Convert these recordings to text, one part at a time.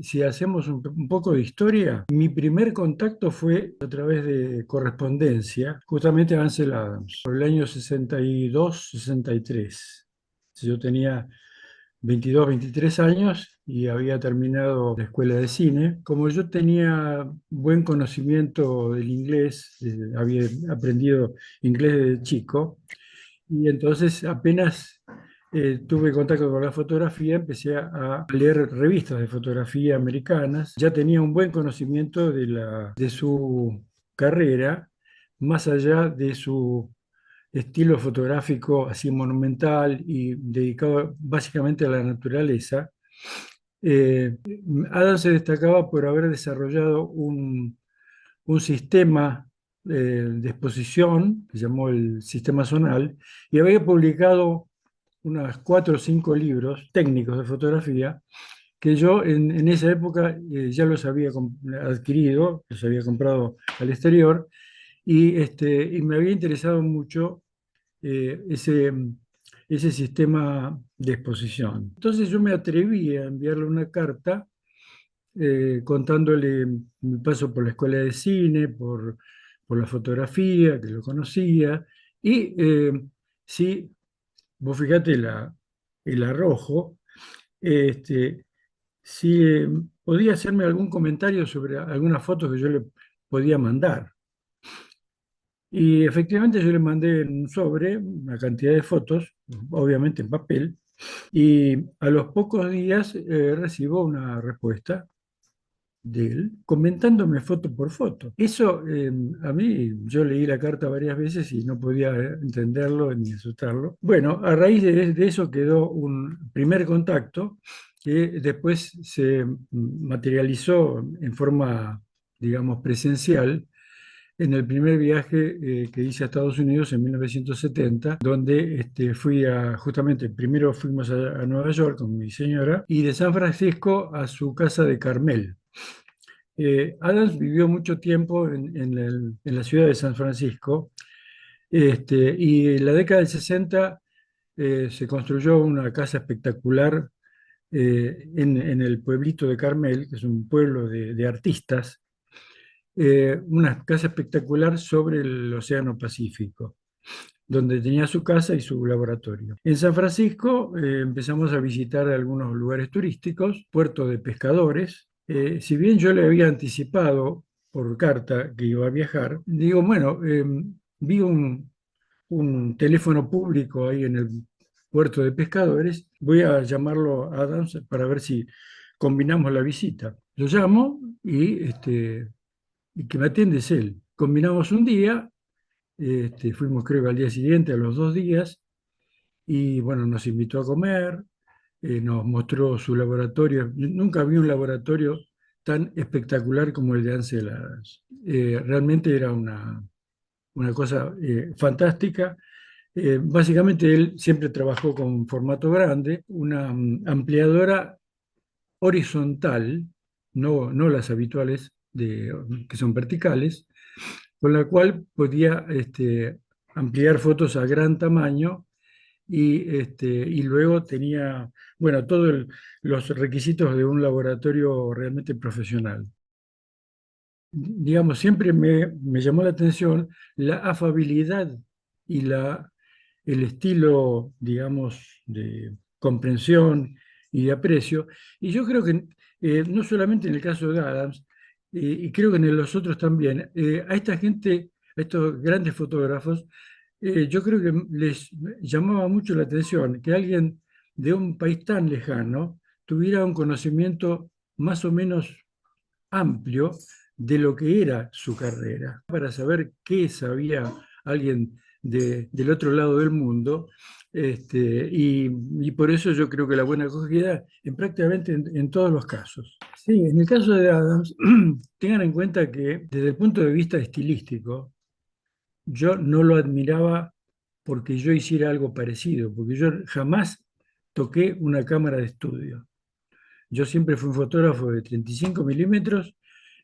si hacemos un poco de historia, mi primer contacto fue a través de correspondencia, justamente a Ansel Adams, por el año 62, 63. Yo tenía 22, 23 años y había terminado la escuela de cine. Como yo tenía buen conocimiento del inglés, había aprendido inglés desde chico, y entonces apenas tuve contacto con la fotografía, empecé a leer revistas de fotografía americanas. Ya tenía un buen conocimiento de su carrera, más allá de su estilo fotográfico así monumental y dedicado básicamente a la naturaleza. Eh, Adam se destacaba por haber desarrollado un sistema de exposición que se llamó el sistema zonal y había publicado unas 4 o 5 libros técnicos de fotografía que yo en esa época ya los había adquirido, los había comprado al exterior y me había interesado mucho ese sistema de exposición. Entonces yo me atreví a enviarle una carta contándole mi paso por la escuela de cine, por la fotografía, que lo conocía, y sí, vos fíjate el arrojo, este, si podía hacerme algún comentario sobre algunas fotos que yo le podía mandar. Y efectivamente yo le mandé en un sobre una cantidad de fotos, obviamente en papel, y a los pocos días recibo una respuesta de él comentándome foto por foto. Eso a mí, yo leí la carta varias veces y no podía entenderlo ni asustarlo. Bueno, a raíz de eso quedó un primer contacto que después se materializó en forma, digamos, presencial en el primer viaje que hice a Estados Unidos en 1970, donde justamente, primero fuimos a Nueva York con mi señora y de San Francisco a su casa de Carmel. Adams vivió mucho tiempo en la ciudad de San Francisco, y en la década del 60 se construyó una casa espectacular en el pueblito de Carmel, que es un pueblo de artistas, una casa espectacular sobre el Océano Pacífico, donde tenía su casa y su laboratorio. En San Francisco empezamos a visitar algunos lugares turísticos, puerto de pescadores. Si bien yo le había anticipado por carta que iba a viajar, digo, bueno, vi un teléfono público ahí en el puerto de pescadores, voy a llamarlo a Adams para ver si combinamos la visita. Lo llamo y que me atiende es él. Combinamos un día, fuimos creo que al día siguiente, a los 2 días, y bueno, nos invitó a comer, nos mostró su laboratorio. Nunca vi un laboratorio tan espectacular como el de Ansel Adams. Realmente era una cosa fantástica. Básicamente él siempre trabajó con formato grande, una ampliadora horizontal, no las habituales que son verticales, con la cual podía ampliar fotos a gran tamaño y luego tenía, bueno, todos los requisitos de un laboratorio realmente profesional. Digamos, siempre me llamó la atención la afabilidad y el estilo, digamos, de comprensión y de aprecio. Y yo creo que no solamente en el caso de Adams, y creo que en los otros también, a esta gente, a estos grandes fotógrafos, yo creo que les llamaba mucho la atención que alguien de un país tan lejano tuviera un conocimiento más o menos amplio de lo que era su carrera, para saber qué sabía alguien del otro lado del mundo. Y por eso yo creo que la buena acogida en prácticamente en todos los casos. Sí, en el caso de Adams, tengan en cuenta que desde el punto de vista estilístico, yo no lo admiraba porque yo hiciera algo parecido, porque yo jamás toqué una cámara de estudio. Yo siempre fui un fotógrafo de 35 milímetros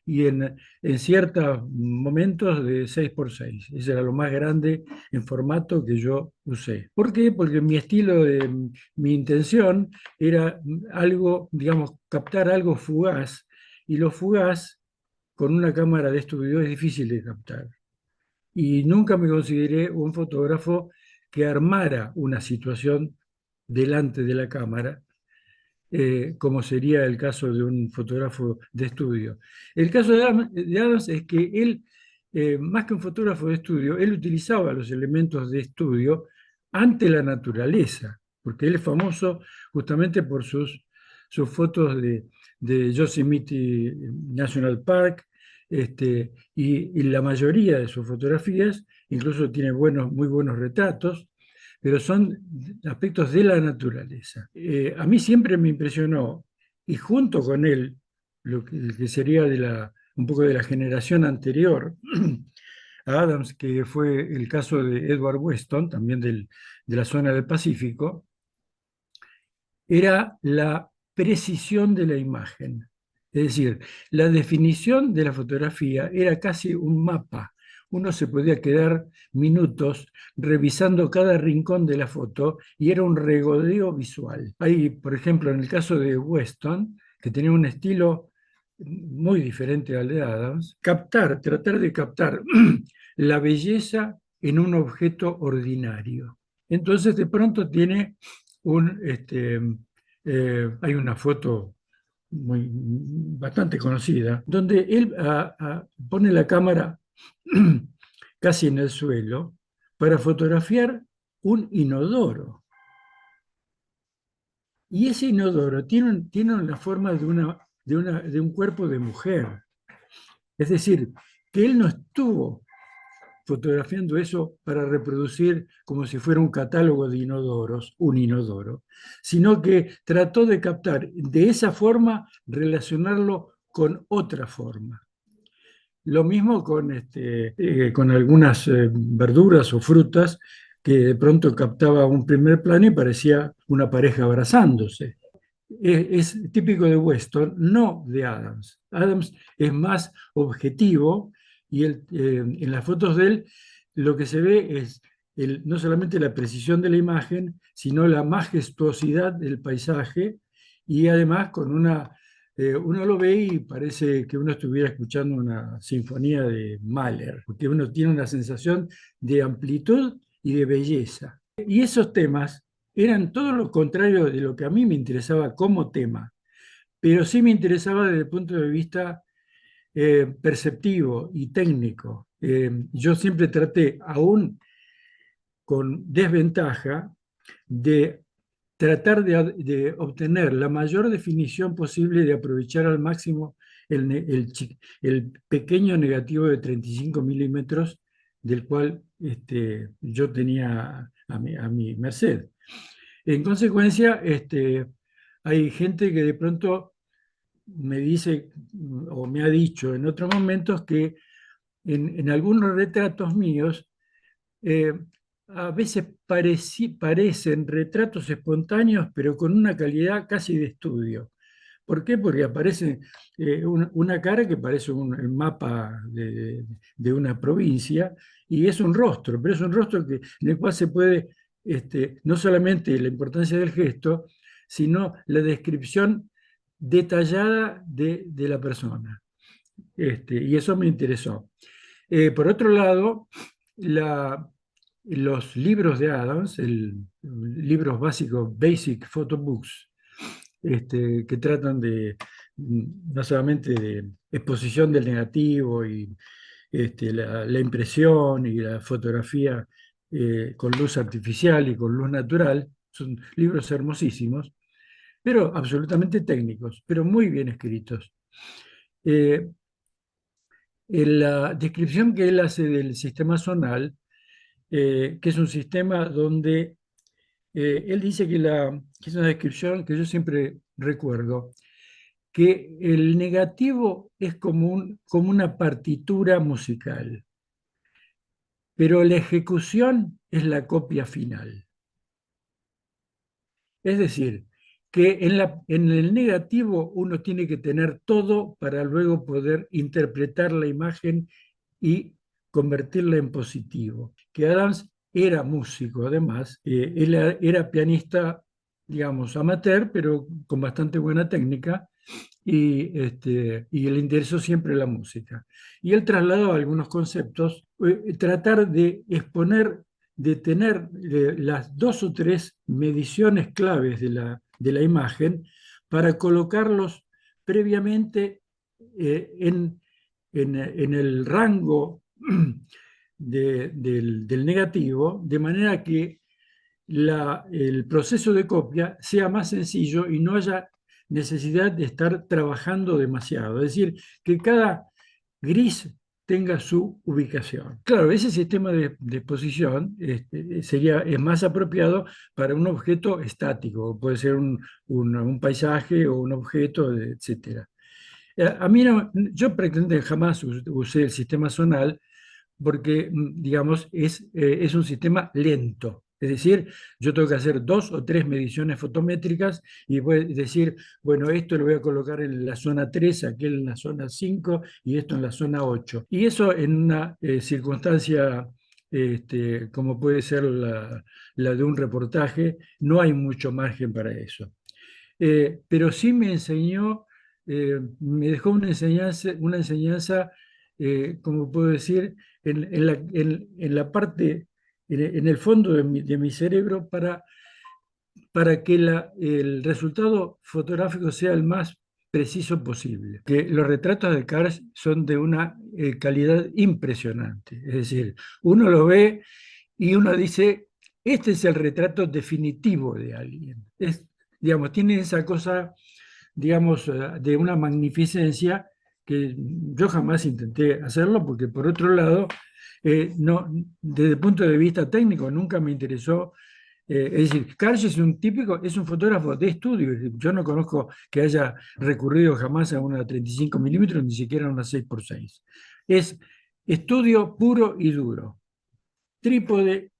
y en ciertos momentos de 6x6. Ese era lo más grande en formato que yo usé. ¿Por qué? Porque mi estilo, mi intención era algo, digamos, captar algo fugaz, y lo fugaz con una cámara de estudio es difícil de captar. Y nunca me consideré un fotógrafo que armara una situación delante de la cámara, como sería el caso de un fotógrafo de estudio. El caso de Adams es que él, más que un fotógrafo de estudio, él utilizaba los elementos de estudio ante la naturaleza, porque él es famoso justamente por sus fotos de Yosemite National Park, y la mayoría de sus fotografías, incluso tiene muy buenos retratos, pero son aspectos de la naturaleza. A mí siempre me impresionó, y junto con él, que sería un poco de la generación anterior a Adams, que fue el caso de Edward Weston, también de la zona del Pacífico, era la precisión de la imagen. Es decir, la definición de la fotografía era casi un mapa. Uno se podía quedar minutos revisando cada rincón de la foto y era un regodeo visual. Hay, por ejemplo, en el caso de Weston, que tenía un estilo muy diferente al de Adams, tratar de captar la belleza en un objeto ordinario. Entonces, de pronto tiene hay una foto bastante conocida, donde él pone la cámara casi en el suelo para fotografiar un inodoro. Y ese inodoro tiene la forma de un cuerpo de mujer. Es decir, que él no estuvo fotografiando eso para reproducir como si fuera un catálogo de inodoros, un inodoro, sino que trató de captar de esa forma, relacionarlo con otra forma. Lo mismo con algunas verduras o frutas que de pronto captaba un primer plano y parecía una pareja abrazándose. Es típico de Weston, no de Adams. Adams es más objetivo, y en las fotos de él lo que se ve es no solamente la precisión de la imagen, sino la majestuosidad del paisaje, y además uno lo ve y parece que uno estuviera escuchando una sinfonía de Mahler, porque uno tiene una sensación de amplitud y de belleza. Y esos temas eran todo lo contrario de lo que a mí me interesaba como tema, pero sí me interesaba desde el punto de vista perceptivo y técnico. Yo siempre traté, aún con desventaja, de tratar de obtener la mayor definición posible, de aprovechar al máximo el pequeño negativo de 35 milímetros del cual yo tenía a mi merced. En consecuencia, hay gente que de pronto me dice o me ha dicho en otros momentos que en algunos retratos míos eh, a veces parecen retratos espontáneos, pero con una calidad casi de estudio. ¿Por qué? Porque aparece una cara que parece el mapa de una provincia, y es un rostro, pero es un rostro en el cual se puede, no solamente la importancia del gesto, sino la descripción detallada de la persona. Y eso me interesó. Por otro lado, la, los libros de Adams, libros básicos, Basic Photo Books, que tratan no solamente de exposición del negativo y la impresión y la fotografía con luz artificial y con luz natural, son libros hermosísimos, pero absolutamente técnicos, pero muy bien escritos. Eh, en la descripción que él hace del sistema zonal, que es un sistema donde él dice que es una descripción que yo siempre recuerdo, que el negativo es como una partitura musical, pero la ejecución es la copia final. Es decir, que en el negativo uno tiene que tener todo para luego poder interpretar la imagen y convertirla en positivo. Que Adams era músico, además, él era pianista, digamos, amateur, pero con bastante buena técnica, y le interesó siempre la música. Y él trasladó algunos conceptos, tratar de exponer, de tener las dos o tres mediciones claves de la imagen para colocarlos previamente en el rango del negativo, de manera que el proceso de copia sea más sencillo y no haya necesidad de estar trabajando demasiado. Es decir, que cada gris tenga su ubicación. Claro, ese sistema de exposición es más apropiado para un objeto estático, puede ser un paisaje o un objeto, etcétera. A mí no, yo prácticamente jamás usé el sistema zonal porque, digamos, es un sistema lento. Es decir, yo tengo que hacer dos o tres mediciones fotométricas y voy a decir, bueno, esto lo voy a colocar en la zona 3, aquel en la zona 5 y esto en la zona 8. Y eso en una circunstancia como puede ser la de un reportaje, no hay mucho margen para eso. Pero sí me enseñó, me dejó una enseñanza, como puedo decir, en la parte, en el fondo de mi cerebro para que el resultado fotográfico sea el más preciso posible. Que los retratos de Cars son de una calidad impresionante. Es decir, uno lo ve y uno dice, este es el retrato definitivo de alguien. Digamos, tiene esa cosa, digamos, de una magnificencia que yo jamás intenté hacerlo porque por otro lado, no, desde el punto de vista técnico nunca me interesó. Es decir, Karsh es un típico, es un fotógrafo de estudio. Yo no conozco que haya recurrido jamás a una 35 milímetros, ni siquiera a una 6x6. Es estudio puro y duro. Trípode,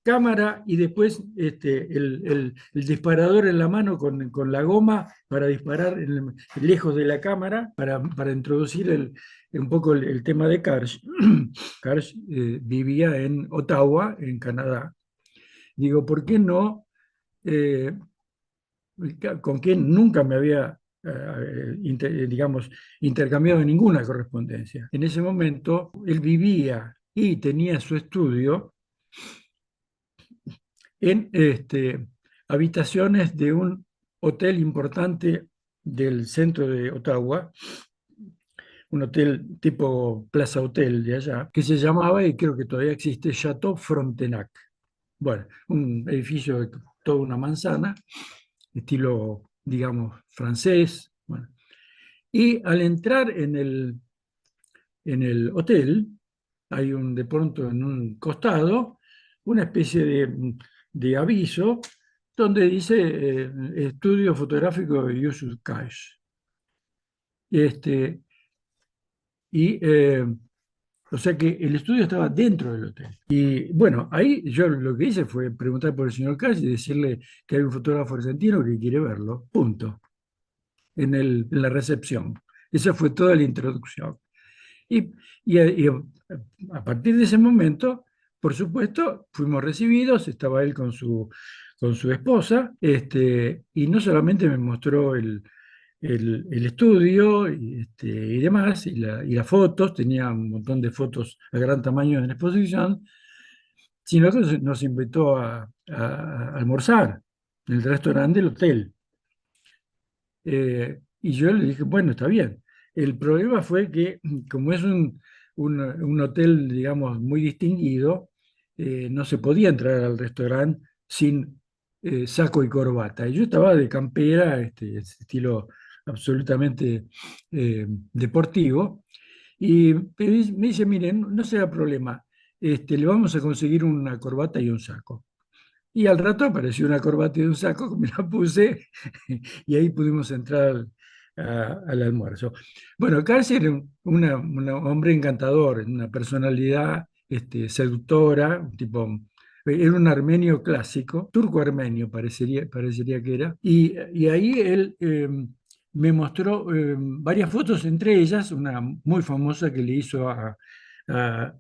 cámara y después el disparador en la mano con la goma para disparar lejos de la cámara, para introducir un poco el tema de Karsh. Karsh vivía en Ottawa, en Canadá. Digo, ¿por qué no? Eh, con quien nunca me había, digamos, intercambiado ninguna correspondencia. En ese momento, él vivía y tenía su estudio en habitaciones de un hotel importante del centro de Ottawa, un hotel tipo Plaza Hotel de allá, que se llamaba, y creo que todavía existe, Chateau Frontenac. Bueno, un edificio de toda una manzana, estilo, digamos, francés. Bueno. Y al entrar en el hotel, hay de pronto en un costado una especie de aviso donde dice estudio fotográfico de Yusuf Cash. Este, y, o sea que el estudio estaba dentro del hotel. Y bueno, ahí yo lo que hice fue preguntar por el señor Cash y decirle que hay un fotógrafo argentino que quiere verlo. Punto. En la recepción. Esa fue toda la introducción. Y a partir de ese momento, por supuesto, fuimos recibidos, estaba él con su esposa, y no solamente me mostró el estudio y demás, y las fotos, tenía un montón de fotos a gran tamaño en la exposición, sino que nos invitó a almorzar en el restaurante del hotel. Y yo le dije, bueno, está bien. El problema fue que, como es un hotel, digamos, muy distinguido, no se podía entrar al restaurante sin saco y corbata. Y yo estaba de campera, estilo absolutamente deportivo, y me dice, miren, no será problema, le vamos a conseguir una corbata y un saco. Y al rato apareció una corbata y un saco, me la puse y ahí pudimos entrar al almuerzo. Bueno, Cárcel era un hombre encantador, una personalidad seductora, un tipo Era un armenio clásico, turco-armenio parecería que era, y ahí él me mostró varias fotos, entre ellas una muy famosa que le hizo a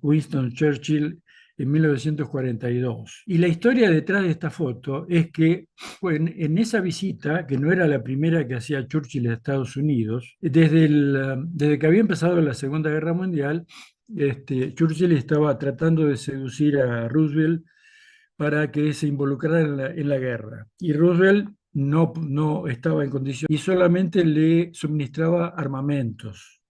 Winston Churchill en 1942. Y la historia detrás de esta foto es que en esa visita, que no era la primera que hacía Churchill a Estados Unidos, desde que había empezado la Segunda Guerra Mundial, Churchill estaba tratando de seducir a Roosevelt para que se involucrara en la guerra. Y Roosevelt no estaba en condiciones y solamente le suministraba armamentos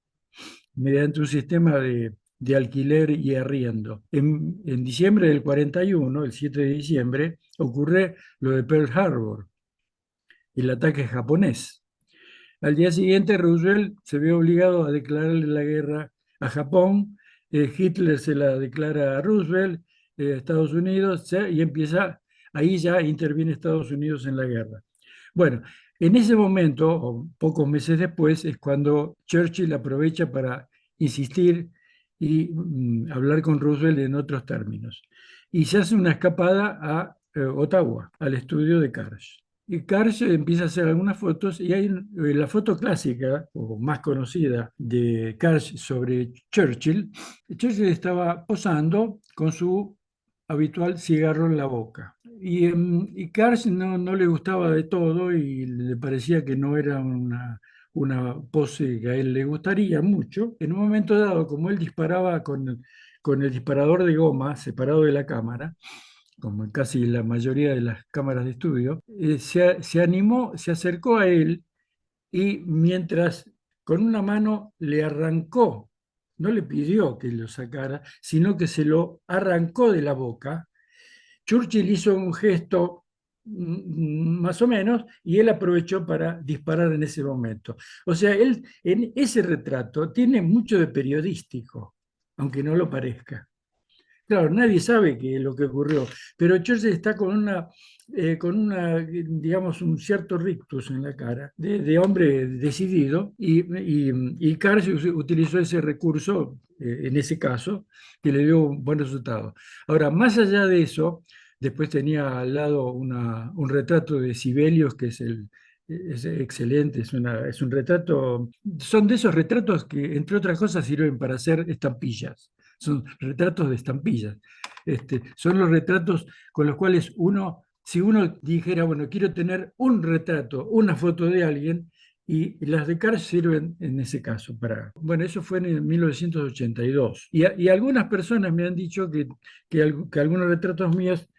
mediante un sistema de alquiler y arriendo. En diciembre del 41, el 7 de diciembre, ocurre lo de Pearl Harbor, el ataque japonés. Al día siguiente, Roosevelt se ve obligado a declararle la guerra a Japón. Hitler se la declara a Roosevelt, Estados Unidos, y empieza, ahí ya interviene Estados Unidos en la guerra. Bueno, en ese momento, o pocos meses después, es cuando Churchill aprovecha para insistir y hablar con Roosevelt en otros términos. Y se hace una escapada a Ottawa, al estudio de Karsh. Y Karsh empieza a hacer algunas fotos y hay la foto clásica o más conocida de Karsh sobre Churchill. Churchill estaba posando con su habitual cigarro en la boca. Y Karsh no le gustaba de todo y le parecía que no era una pose que a él le gustaría mucho. En un momento dado, como él disparaba con el disparador de goma separado de la cámara, como en casi la mayoría de las cámaras de estudio, se animó, se acercó a él y mientras con una mano le arrancó, no le pidió que lo sacara, sino que se lo arrancó de la boca. Churchill hizo un gesto más o menos y él aprovechó para disparar en ese momento. O sea, él en ese retrato tiene mucho de periodístico, aunque no lo parezca. Claro, nadie sabe qué es lo que ocurrió, pero Churchill está digamos, un cierto rictus en la cara, de hombre decidido, y Karsh utilizó ese recurso, en ese caso, que le dio un buen resultado. Ahora, más allá de eso, después tenía al lado un retrato de Sibelius, que es excelente, es un retrato, son de esos retratos que, entre otras cosas, sirven para hacer estampillas. Son retratos de estampillas. Son los retratos con los cuales si uno dijera, bueno, quiero tener un retrato, una foto de alguien, y las de Karsh sirven en ese caso para... Bueno, eso fue en el 1982. Y algunas personas me han dicho que algunos retratos míos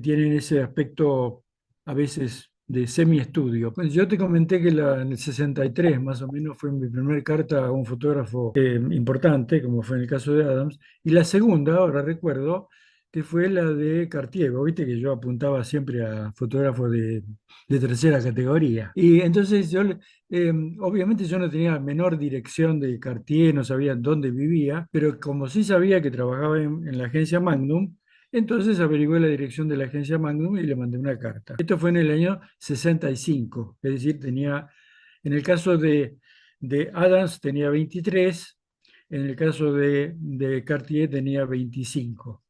tienen ese aspecto a veces de semi-estudio. Pues yo te comenté que en el 63 más o menos fue mi primera carta a un fotógrafo importante, como fue en el caso de Adams, y la segunda, ahora recuerdo, que fue la de Cartier. Viste que yo apuntaba siempre a fotógrafos de tercera categoría. Y entonces obviamente yo no tenía la menor dirección de Cartier, no sabía dónde vivía, pero como sí sabía que trabajaba en la agencia Magnum, entonces averigué la dirección de la agencia Magnum y le mandé una carta. Esto fue en el año 65, es decir, en el caso de Adams tenía 23, en el caso de Cartier tenía 25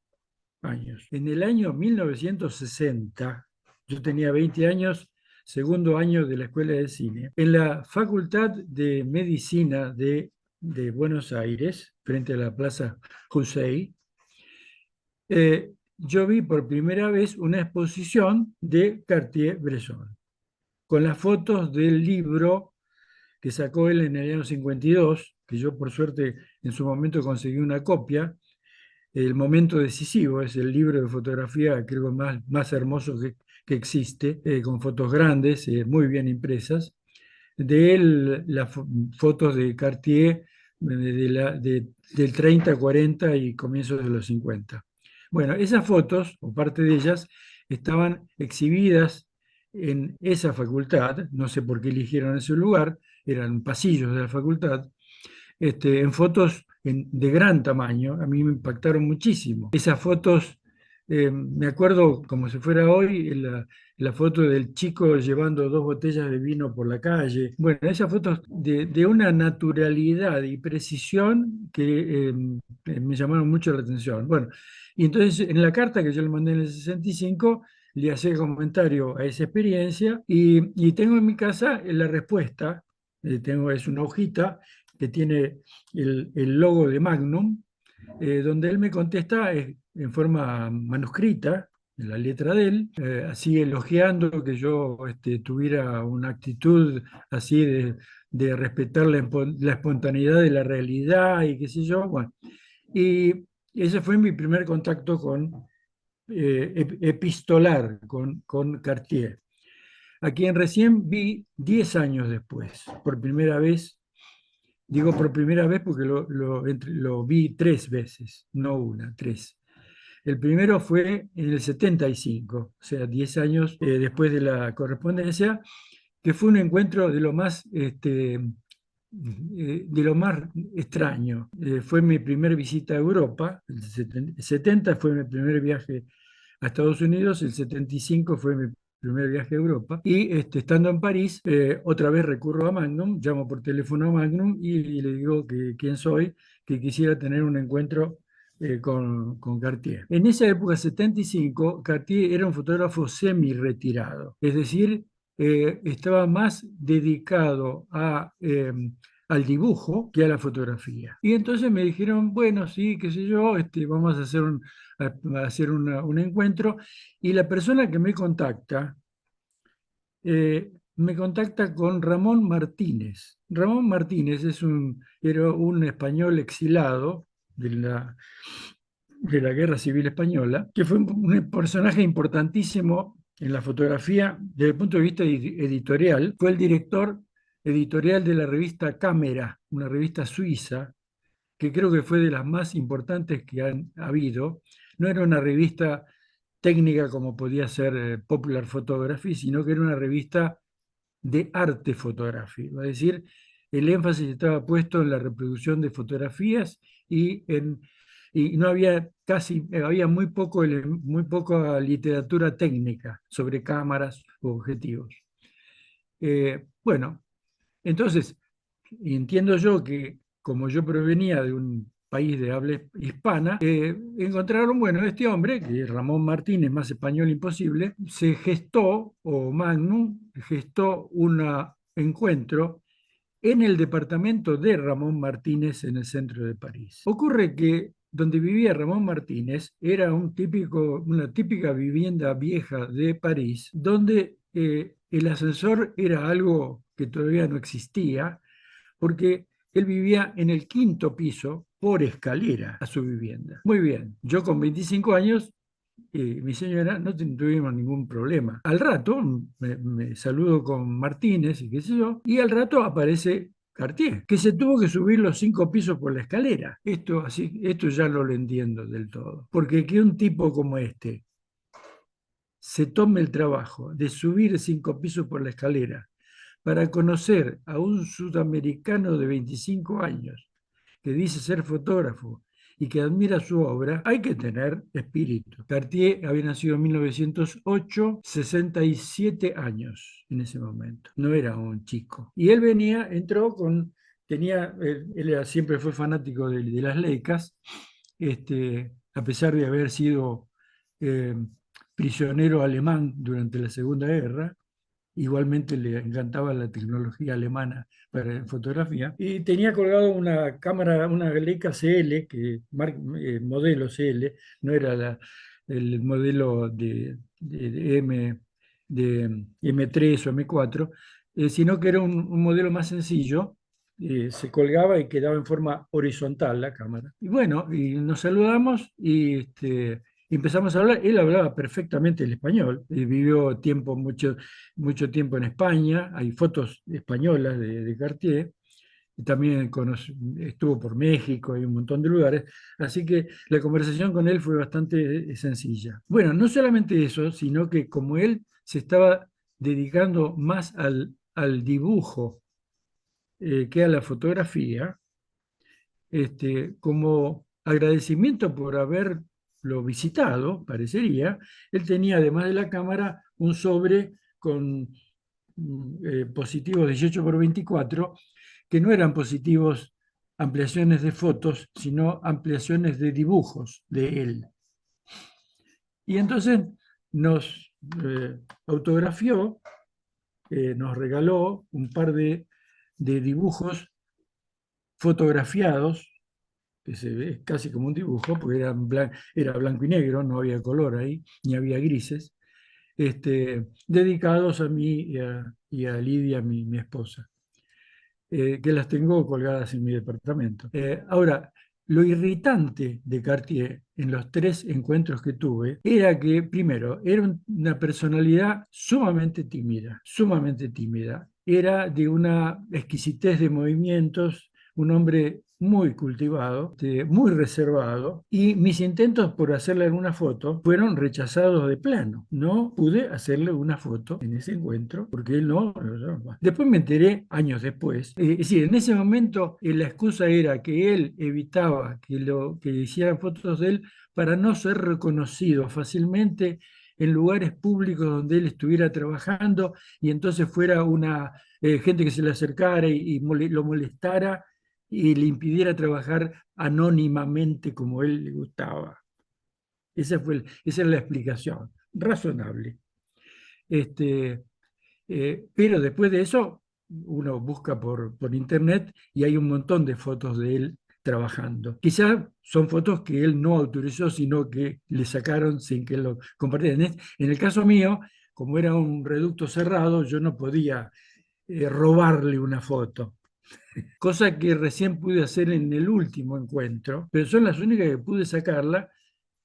años. En el año 1960, yo tenía 20 años, segundo año de la Escuela de Cine, en la Facultad de Medicina de Buenos Aires, frente a la Plaza José, yo vi por primera vez una exposición de Cartier-Bresson, con las fotos del libro que sacó él en el año 52, que yo por suerte en su momento conseguí una copia. El momento decisivo es el libro de fotografía, creo, más hermoso que existe, con fotos grandes, muy bien impresas. De él, las fotos de Cartier del 30, 40 y comienzos de los 50. Bueno, esas fotos, o parte de ellas, estaban exhibidas en esa facultad, no sé por qué eligieron ese lugar, eran pasillos de la facultad, en fotos de gran tamaño, a mí me impactaron muchísimo. Esas fotos Me acuerdo como si fuera hoy la foto del chico llevando 2 botellas de vino por la calle. Bueno, esas fotos de una naturalidad y precisión que me llamaron mucho la atención. Bueno, y entonces en la carta que yo le mandé en el 65 le hacía comentario a esa experiencia y tengo en mi casa la respuesta. Es una hojita que tiene el logo de Magnum, donde él me contesta en forma manuscrita, en la letra de él, así elogiando que yo tuviera una actitud así de respetar la espontaneidad de la realidad y qué sé yo. Bueno, y ese fue mi primer contacto epistolar con Cartier, a quien recién vi 10 años después, por primera vez. Digo por primera vez porque lo vi 3 veces, no una, tres. El primero fue en el 75, o sea, 10 años después de la correspondencia, que fue un encuentro de lo más extraño. Fue mi primera visita a Europa, el 70 fue mi primer viaje a Estados Unidos, el 75 fue mi primer viaje a Europa, y estando en París, otra vez recurro a Magnum, llamo por teléfono a Magnum y le digo que quién soy, que quisiera tener un encuentro con Cartier. En esa época, 75, Cartier era un fotógrafo semi-retirado, es decir, estaba más dedicado al dibujo que a la fotografía. Y entonces me dijeron, bueno, sí, qué sé yo, vamos a hacer un encuentro. Y la persona que me contacta con Ramón Martínez. Ramón Martínez era un español exilado de la Guerra Civil Española, que fue un personaje importantísimo en la fotografía desde el punto de vista editorial. Fue el director editorial de la revista Cámara, una revista suiza, que creo que fue de las más importantes que han habido. No era una revista técnica como podía ser Popular Photography, sino que era una revista de arte fotográfico. Es decir, el énfasis estaba puesto en la reproducción de fotografías y no había había muy poca literatura técnica sobre cámaras o objetivos. Bueno, entonces, entiendo yo que como yo provenía de un país de habla hispana, encontraron, bueno, este hombre, que es Ramón Martínez, más español imposible, se gestó, o Magnum gestó un encuentro en el departamento de Ramón Martínez en el centro de París. Ocurre que donde vivía Ramón Martínez era una típica vivienda vieja de París, donde el ascensor era algo que todavía no existía, porque él vivía en el quinto piso por escalera a su vivienda. Muy bien, yo con 25 años mi señora no tuvimos ningún problema. Al rato me saludo con Martínez y qué sé yo, y al rato aparece Cartier, que se tuvo que subir los 5 pisos por la escalera. Esto ya no lo entiendo del todo. Porque que un tipo como este se tome el trabajo de subir 5 pisos por la escalera para conocer a un sudamericano de 25 años que dice ser fotógrafo y que admira su obra, hay que tener espíritu. Cartier había nacido en 1908, 67 años en ese momento, no era un chico. Y él entró siempre fue fanático de las Leicas, a pesar de haber sido eh, prisionero alemán durante la Segunda Guerra. Igualmente le encantaba la tecnología alemana para fotografía. Y tenía colgado una cámara, una Leica CL, modelo CL, no era el modelo de M3 o M4, sino que era un modelo más sencillo. Se colgaba y quedaba en forma horizontal la cámara. Y bueno, y nos saludamos y empezamos a hablar. Él hablaba perfectamente el español, vivió mucho tiempo en España, hay fotos españolas de Cartier, y también estuvo por México y un montón de lugares, así que la conversación con él fue bastante sencilla. Bueno, no solamente eso, sino que como él se estaba dedicando más al dibujo que a la fotografía, como agradecimiento por haber lo visitado, parecería, él tenía, además de la cámara, un sobre con positivos 18 por 24, que no eran positivos ampliaciones de fotos, sino ampliaciones de dibujos de él. Y entonces nos autografió, nos regaló un par de dibujos fotografiados, que se ve casi como un dibujo, porque era blanco y negro, no había color ahí, ni había grises, dedicados a mí y a Lidia, mi esposa, que las tengo colgadas en mi departamento. Ahora, lo irritante de Cartier en los 3 encuentros que tuve era que, primero, era una personalidad sumamente tímida, sumamente tímida. Era de una exquisitez de movimientos, un hombre muy cultivado, muy reservado, y mis intentos por hacerle alguna foto fueron rechazados de plano. No pude hacerle una foto en ese encuentro porque él no. Después me enteré, años después, es decir, en ese momento la excusa era que él evitaba que hicieran fotos de él para no ser reconocido fácilmente en lugares públicos donde él estuviera trabajando y entonces fuera una gente que se le acercara y lo molestara y le impidiera trabajar anónimamente como él le gustaba. Esa es la explicación, razonable. Este, pero después de eso, uno busca por internet y hay un montón de fotos de él trabajando. Quizás son fotos que él no autorizó, sino que le sacaron sin que él lo compartiera. En el caso mío, como era un reducto cerrado, yo no podía robarle una foto, cosa que recién pude hacer en el último encuentro, pero son las únicas que pude sacarla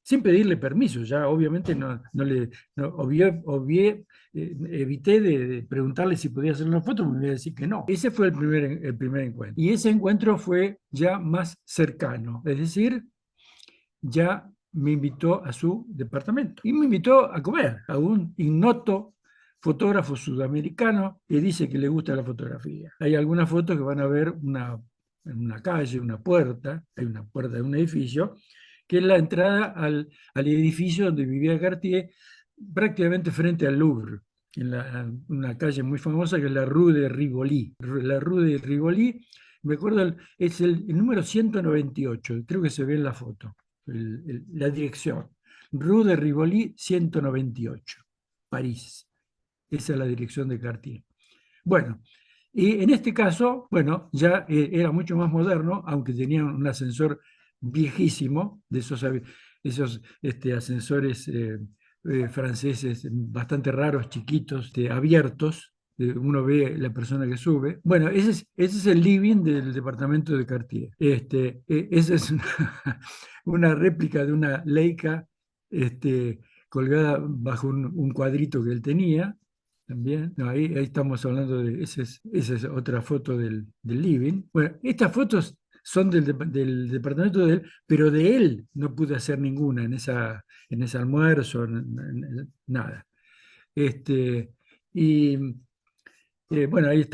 sin pedirle permiso. Ya obviamente evité de preguntarle si podía hacer una foto, me iba a decir que no. Ese fue el primer encuentro. Y ese encuentro fue ya más cercano, es decir, ya me invitó a su departamento y me invitó a comer a un ignoto fotógrafo sudamericano que dice que le gusta la fotografía. Hay algunas fotos que van a ver en una calle, una puerta, hay una puerta de un edificio, que es la entrada al edificio donde vivía Cartier, prácticamente frente al Louvre, en una calle muy famosa que es la Rue de Rivoli. La Rue de Rivoli, me acuerdo, es el número 198, creo que se ve en la foto la dirección. Rue de Rivoli 198, París. Esa es la dirección de Cartier. Bueno, y en este caso, bueno, ya era mucho más moderno, aunque tenía un ascensor viejísimo, de esos ascensores franceses bastante raros, chiquitos, abiertos. Uno ve la persona que sube. Bueno, ese es el living del departamento de Cartier. Esa es una réplica de una Leica colgada bajo un cuadrito que él tenía. También, no, ahí estamos hablando esa es otra foto del living. Bueno, estas fotos son del departamento de él, pero de él no pude hacer ninguna en ese almuerzo, nada. Y bueno, ahí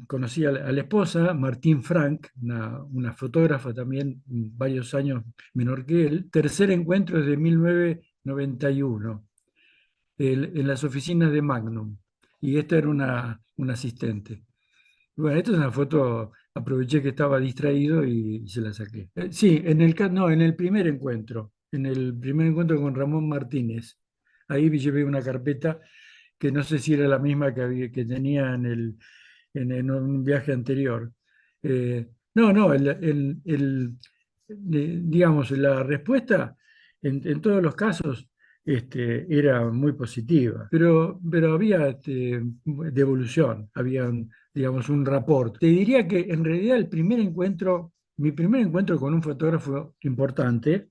conocí a la esposa, Martín Frank, una fotógrafa también, varios años menor que él. Tercer encuentro es de 1991, en las oficinas de Magnum. Y esta era una asistente. Bueno, esta es una foto, aproveché que estaba distraído y se la saqué. Sí, no, en el primer encuentro, con Ramón Martínez. Ahí llevé una carpeta que no sé si era la misma que tenía en un viaje anterior. No, no, digamos, la respuesta en todos los casos era muy positiva, pero había devolución, había, digamos, un rapport. Te diría que en realidad mi primer encuentro con un fotógrafo importante,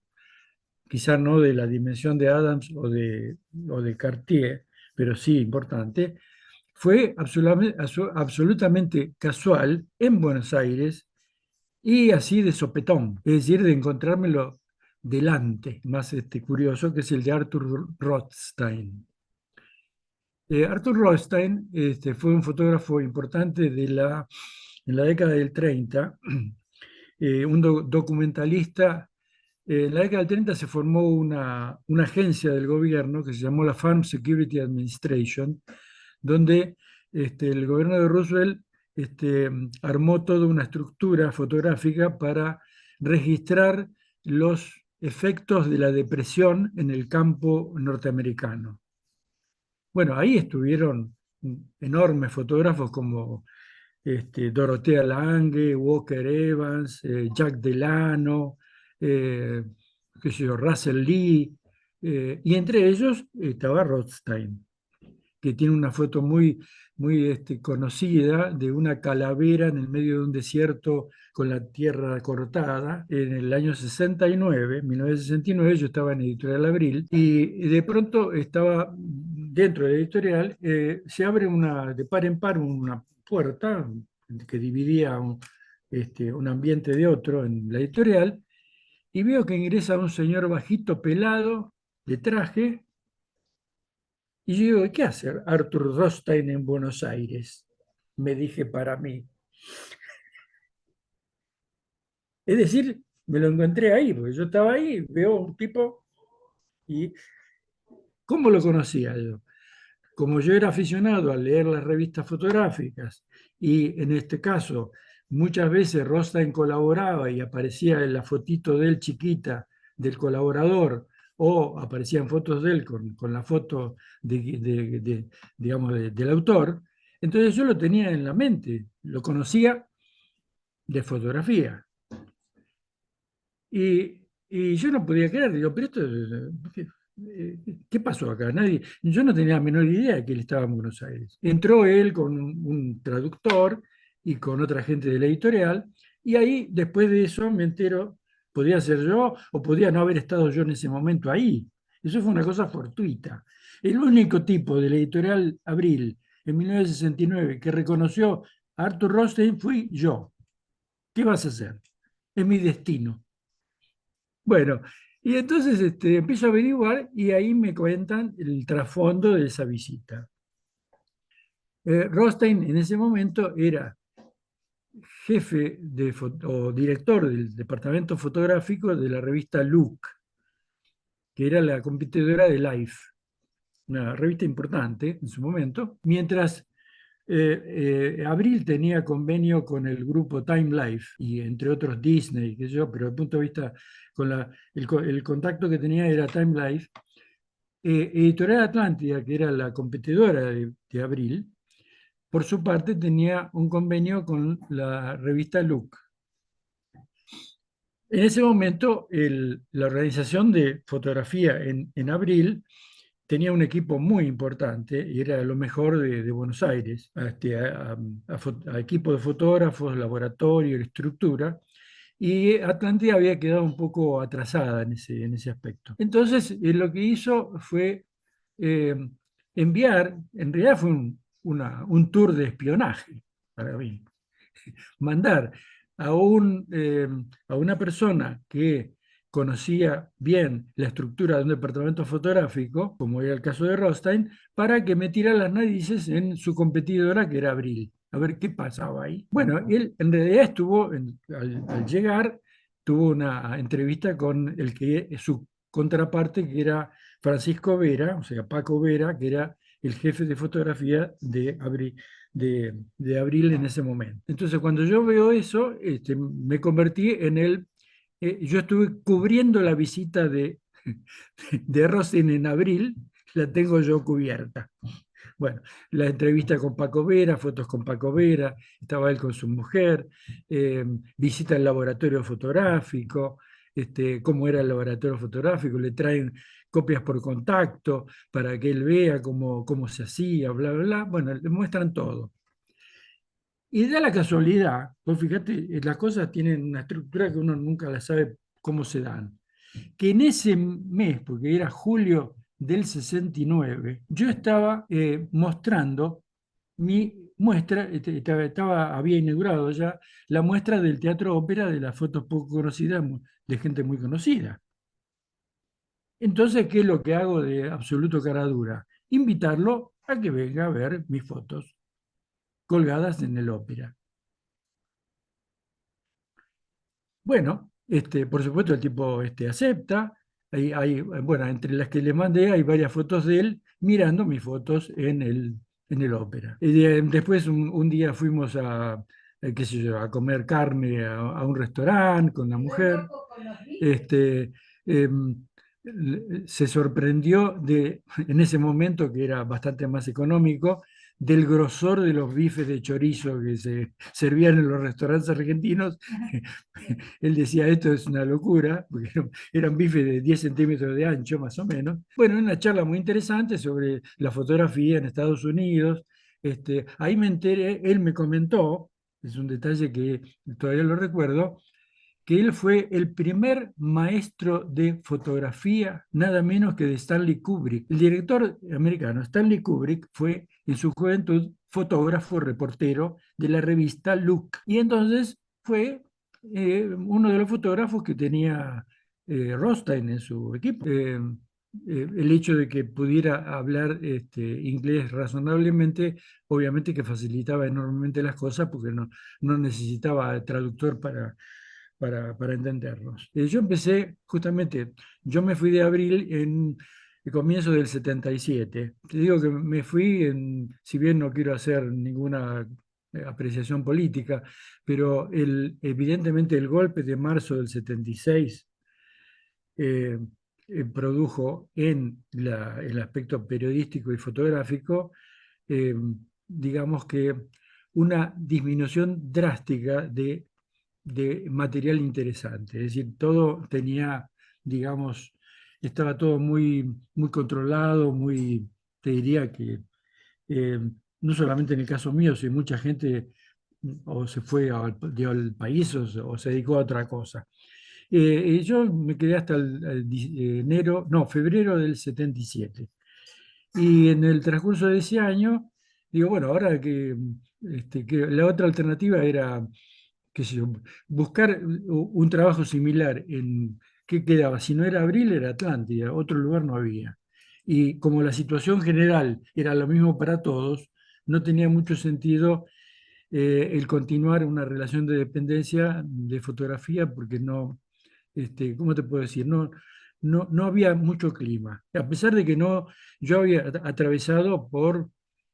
quizá no de la dimensión de Adams o de Cartier, pero sí importante, fue absolutamente casual en Buenos Aires y así de sopetón, es decir, de encontrármelo delante, más curioso, que es el de Arthur Rothstein. Arthur Rothstein fue un fotógrafo importante en la década del 30, un documentalista En la década del 30 se formó una agencia del gobierno que se llamó la Farm Security Administration, donde el gobierno de Roosevelt armó toda una estructura fotográfica para registrar los efectos de la depresión en el campo norteamericano. Bueno, ahí estuvieron enormes fotógrafos como Dorothea Lange, Walker Evans, Jack Delano, eh, qué sé yo, Russell Lee, y entre ellos estaba Rothstein, que tiene una foto muy conocida de una calavera en el medio de un desierto con la tierra cortada. En el año 69, 1969, yo estaba en Editorial Abril y de pronto estaba dentro de la editorial, se abre de par en par una puerta que dividía un ambiente de otro en la editorial y veo que ingresa un señor bajito, pelado, de traje, y yo digo, ¿qué hace Arthur Rothstein en Buenos Aires? Me dije para mí. Es decir, me lo encontré ahí, porque yo estaba ahí, veo un tipo y ¿cómo lo conocía yo? Como yo era aficionado a leer las revistas fotográficas y en este caso muchas veces Rothstein colaboraba y aparecía en la fotito de él chiquita del colaborador o aparecían fotos de él con la foto digamos, del autor, entonces yo lo tenía en la mente, lo conocía de fotografía. Y yo no podía creer, digo, pero esto, ¿qué pasó acá? Yo no tenía la menor idea de que él estaba en Buenos Aires. Entró él con un traductor y con otra gente de la editorial, y ahí, después de eso, me entero, podía ser yo o podía no haber estado yo en ese momento ahí. Eso fue una cosa fortuita. El único tipo de la editorial Abril en 1969 que reconoció a Arthur Rothstein fui yo. ¿Qué vas a hacer? Es mi destino. Bueno, y entonces empiezo a averiguar y ahí me cuentan el trasfondo de esa visita. Rothstein en ese momento era jefe o director del departamento fotográfico de la revista Look, que era la competidora de Life, una revista importante en su momento, mientras Abril tenía convenio con el grupo Time Life y entre otros Disney, qué sé yo, pero desde el punto de vista, el contacto que tenía era Time Life. Editorial Atlántida, que era la competidora de Abril, por su parte tenía un convenio con la revista Look. En ese momento, la organización de fotografía en Abril tenía un equipo muy importante y era lo mejor de Buenos Aires, a equipo de fotógrafos, laboratorio, estructura, y Atlántida había quedado un poco atrasada en ese aspecto. Entonces, lo que hizo fue eh, enviar, en realidad fue un tour de espionaje para mí, mandar a una persona que conocía bien la estructura de un departamento fotográfico, como era el caso de Rothstein, para que metiera las narices en su competidora, que era Abril. A ver qué pasaba ahí. Bueno, él en realidad estuvo, al llegar, tuvo una entrevista con el que es su contraparte, que era Francisco Vera, o sea, Paco Vera, que era el jefe de fotografía de Abril en ese momento. Entonces, cuando yo veo eso, me convertí en yo estuve cubriendo la visita de Rosin en Abril, la tengo yo cubierta. Bueno, la entrevista con Paco Vera, fotos con Paco Vera, estaba él con su mujer, visita al laboratorio fotográfico, cómo era el laboratorio fotográfico, le traen copias por contacto para que él vea cómo se hacía, bla, bla, bla. Bueno, le muestran todo. Y da la casualidad, pues fíjate, las cosas tienen una estructura que uno nunca la sabe cómo se dan, que en ese mes, porque era julio del 69, yo estaba mostrando mi muestra, había inaugurado ya la muestra del Teatro Ópera de las fotos poco conocidas de gente muy conocida. Entonces, ¿qué es lo que hago de absoluto cara dura? Invitarlo a que venga a ver mis fotos colgadas en el ópera. Bueno, Por supuesto, el tipo acepta. Bueno, entre las que le mandé hay varias fotos de él mirando mis fotos en el ópera. Después un día fuimos qué sé yo, a comer carne a un restaurante con la mujer. Este, em, Se sorprendió en ese momento, que era bastante más económico, del grosor de los bifes de chorizo que se servían en los restaurantes argentinos. Él decía, esto es una locura, porque eran bifes de 10 centímetros de ancho, más o menos. Bueno, una charla muy interesante sobre la fotografía en Estados Unidos. Ahí me enteré, él me comentó, es un detalle que todavía lo recuerdo, que él fue el primer maestro de fotografía, nada menos que de Stanley Kubrick. El director americano Stanley Kubrick fue en su juventud fotógrafo, reportero de la revista Look. Y entonces fue uno de los fotógrafos que tenía Rothstein en su equipo. El hecho de que pudiera hablar inglés razonablemente, obviamente que facilitaba enormemente las cosas porque no necesitaba traductor para entendernos. Yo empecé justamente, yo me fui de Abril en el comienzo del 77. Te digo que me fui, si bien no quiero hacer ninguna apreciación política, pero evidentemente el golpe de marzo del 76 eh, produjo en el aspecto periodístico y fotográfico, eh, digamos que una disminución drástica de material interesante. Es decir, todo tenía, digamos, estaba todo muy controlado, te diría que eh, no solamente en el caso mío, si mucha gente o se fue al país o se dedicó a otra cosa. Y yo me quedé hasta enero, no, febrero del 77. Y en el transcurso de ese año, digo, bueno, ahora que la otra alternativa era, qué sé yo, buscar un trabajo similar en, ¿qué quedaba? Si no era Abril, era Atlántida, otro lugar no había. Y como la situación general era lo mismo para todos, no tenía mucho sentido el continuar una relación de dependencia de fotografía porque no, ¿cómo te puedo decir? No había mucho clima. A pesar de que yo había atravesado por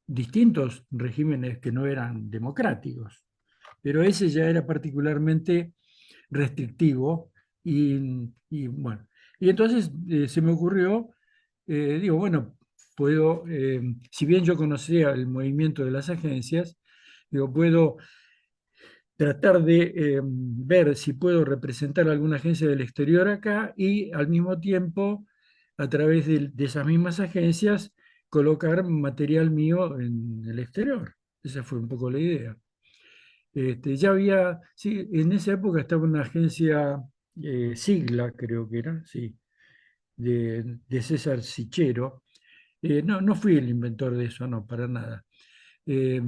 distintos regímenes que no eran democráticos, pero ese ya era particularmente restrictivo bueno, y entonces se me ocurrió, digo, bueno, si bien yo conocía el movimiento de las agencias, digo, puedo tratar de ver si puedo representar alguna agencia del exterior acá y al mismo tiempo, a través de esas mismas agencias, colocar material mío en el exterior. Esa fue un poco la idea. Ya había, sí, en esa época estaba una agencia, Sigla creo que era, sí, de César Sichero. No fui el inventor de eso, no, para nada. Eh,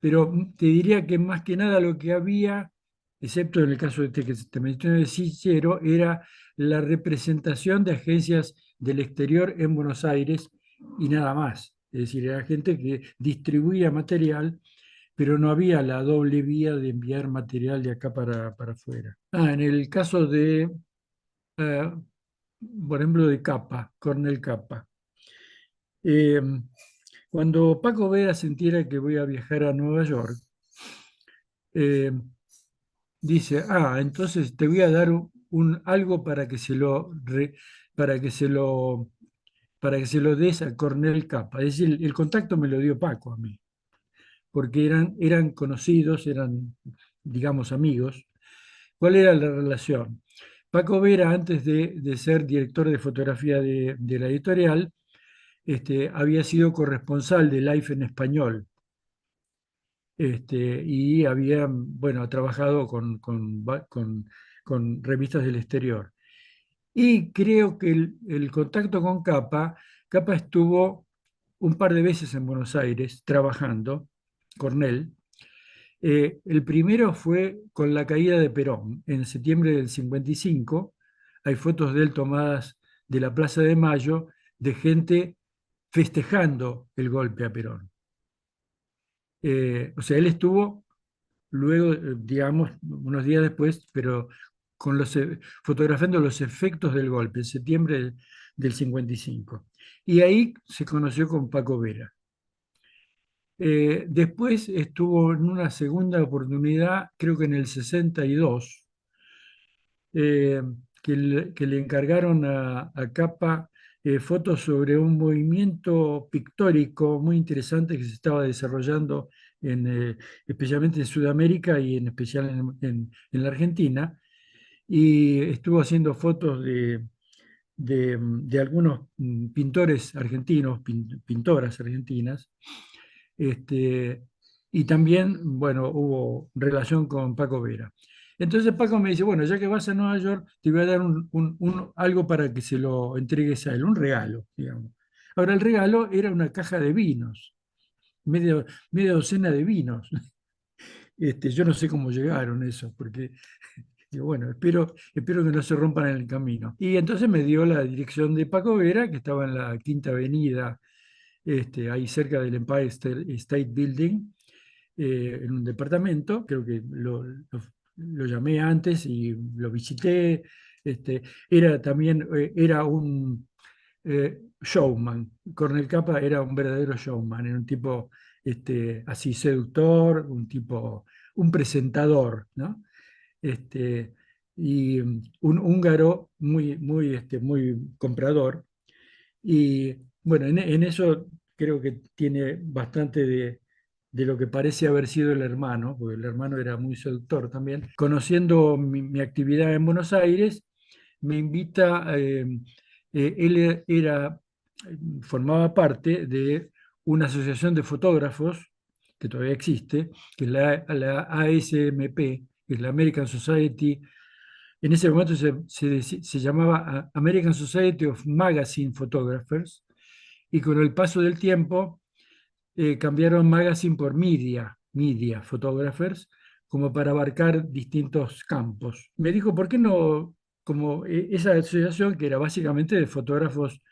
pero te diría que más que nada lo que había, excepto en el caso de que te mencioné de Sichero, era la representación de agencias del exterior en Buenos Aires y nada más. Es decir, era gente que distribuía material, pero no había la doble vía de enviar material de acá para afuera. En el caso eh, por ejemplo, de Capa, Cornel Capa. Eh, Cuando Paco Vera se entera que voy a viajar a Nueva York, eh, dice, entonces te voy a dar algo para que para que se lo des a Cornel Capa. Es decir, el contacto me lo dio Paco a mí, porque eran conocidos, eran, digamos, amigos. ¿Cuál era la relación? Paco Vera, antes de ser director de fotografía de la editorial, había sido corresponsal de Life en español, y había, bueno, trabajado con revistas del exterior. Y creo que el contacto con Capa estuvo un par de veces en Buenos Aires trabajando, Cornell. El primero fue con la caída de Perón, en septiembre del 55. Hay fotos de él tomadas de la Plaza de Mayo, de gente festejando el golpe a Perón. O sea, él estuvo luego, digamos, unos días después, pero fotografiando los efectos del golpe, en septiembre del 55. Y ahí se conoció con Paco Vera. Después estuvo en una segunda oportunidad, creo que en el 62, eh, que le encargaron a Capa fotos sobre un movimiento pictórico muy interesante que se estaba desarrollando especialmente en Sudamérica y en especial en la Argentina. Y estuvo haciendo fotos de algunos pintores argentinos, pintoras argentinas, este, y también, bueno, hubo relación con Paco Vera. Entonces Paco me dice, bueno, ya que vas a Nueva York, te voy a dar algo para que se lo entregues a él, un regalo, digamos. Ahora, el regalo era una caja de vinos, media docena de vinos. Yo no sé cómo llegaron eso, porque digo, bueno, espero que no se rompan en el camino. Y entonces me dio la dirección de Paco Vera, que estaba en la Quinta Avenida, ahí cerca del Empire State Building, en un departamento. Creo que lo llamé antes y lo visité. Era también, era un showman. Cornel Capa era un verdadero showman, era un tipo así seductor, un presentador, ¿no? este, y un húngaro muy comprador. Y bueno, en eso creo que tiene bastante de lo que parece haber sido el hermano, porque el hermano era muy seductor también. Conociendo mi actividad en Buenos Aires, me invita, él formaba parte de una asociación de fotógrafos que todavía existe, que es la ASMP, que es la American Society. En ese momento se llamaba American Society of Magazine Photographers, y con el paso del tiempo cambiaron magazine por media photographers, como para abarcar distintos campos. Me dijo, ¿por qué no, como esa asociación que era básicamente de fotógrafos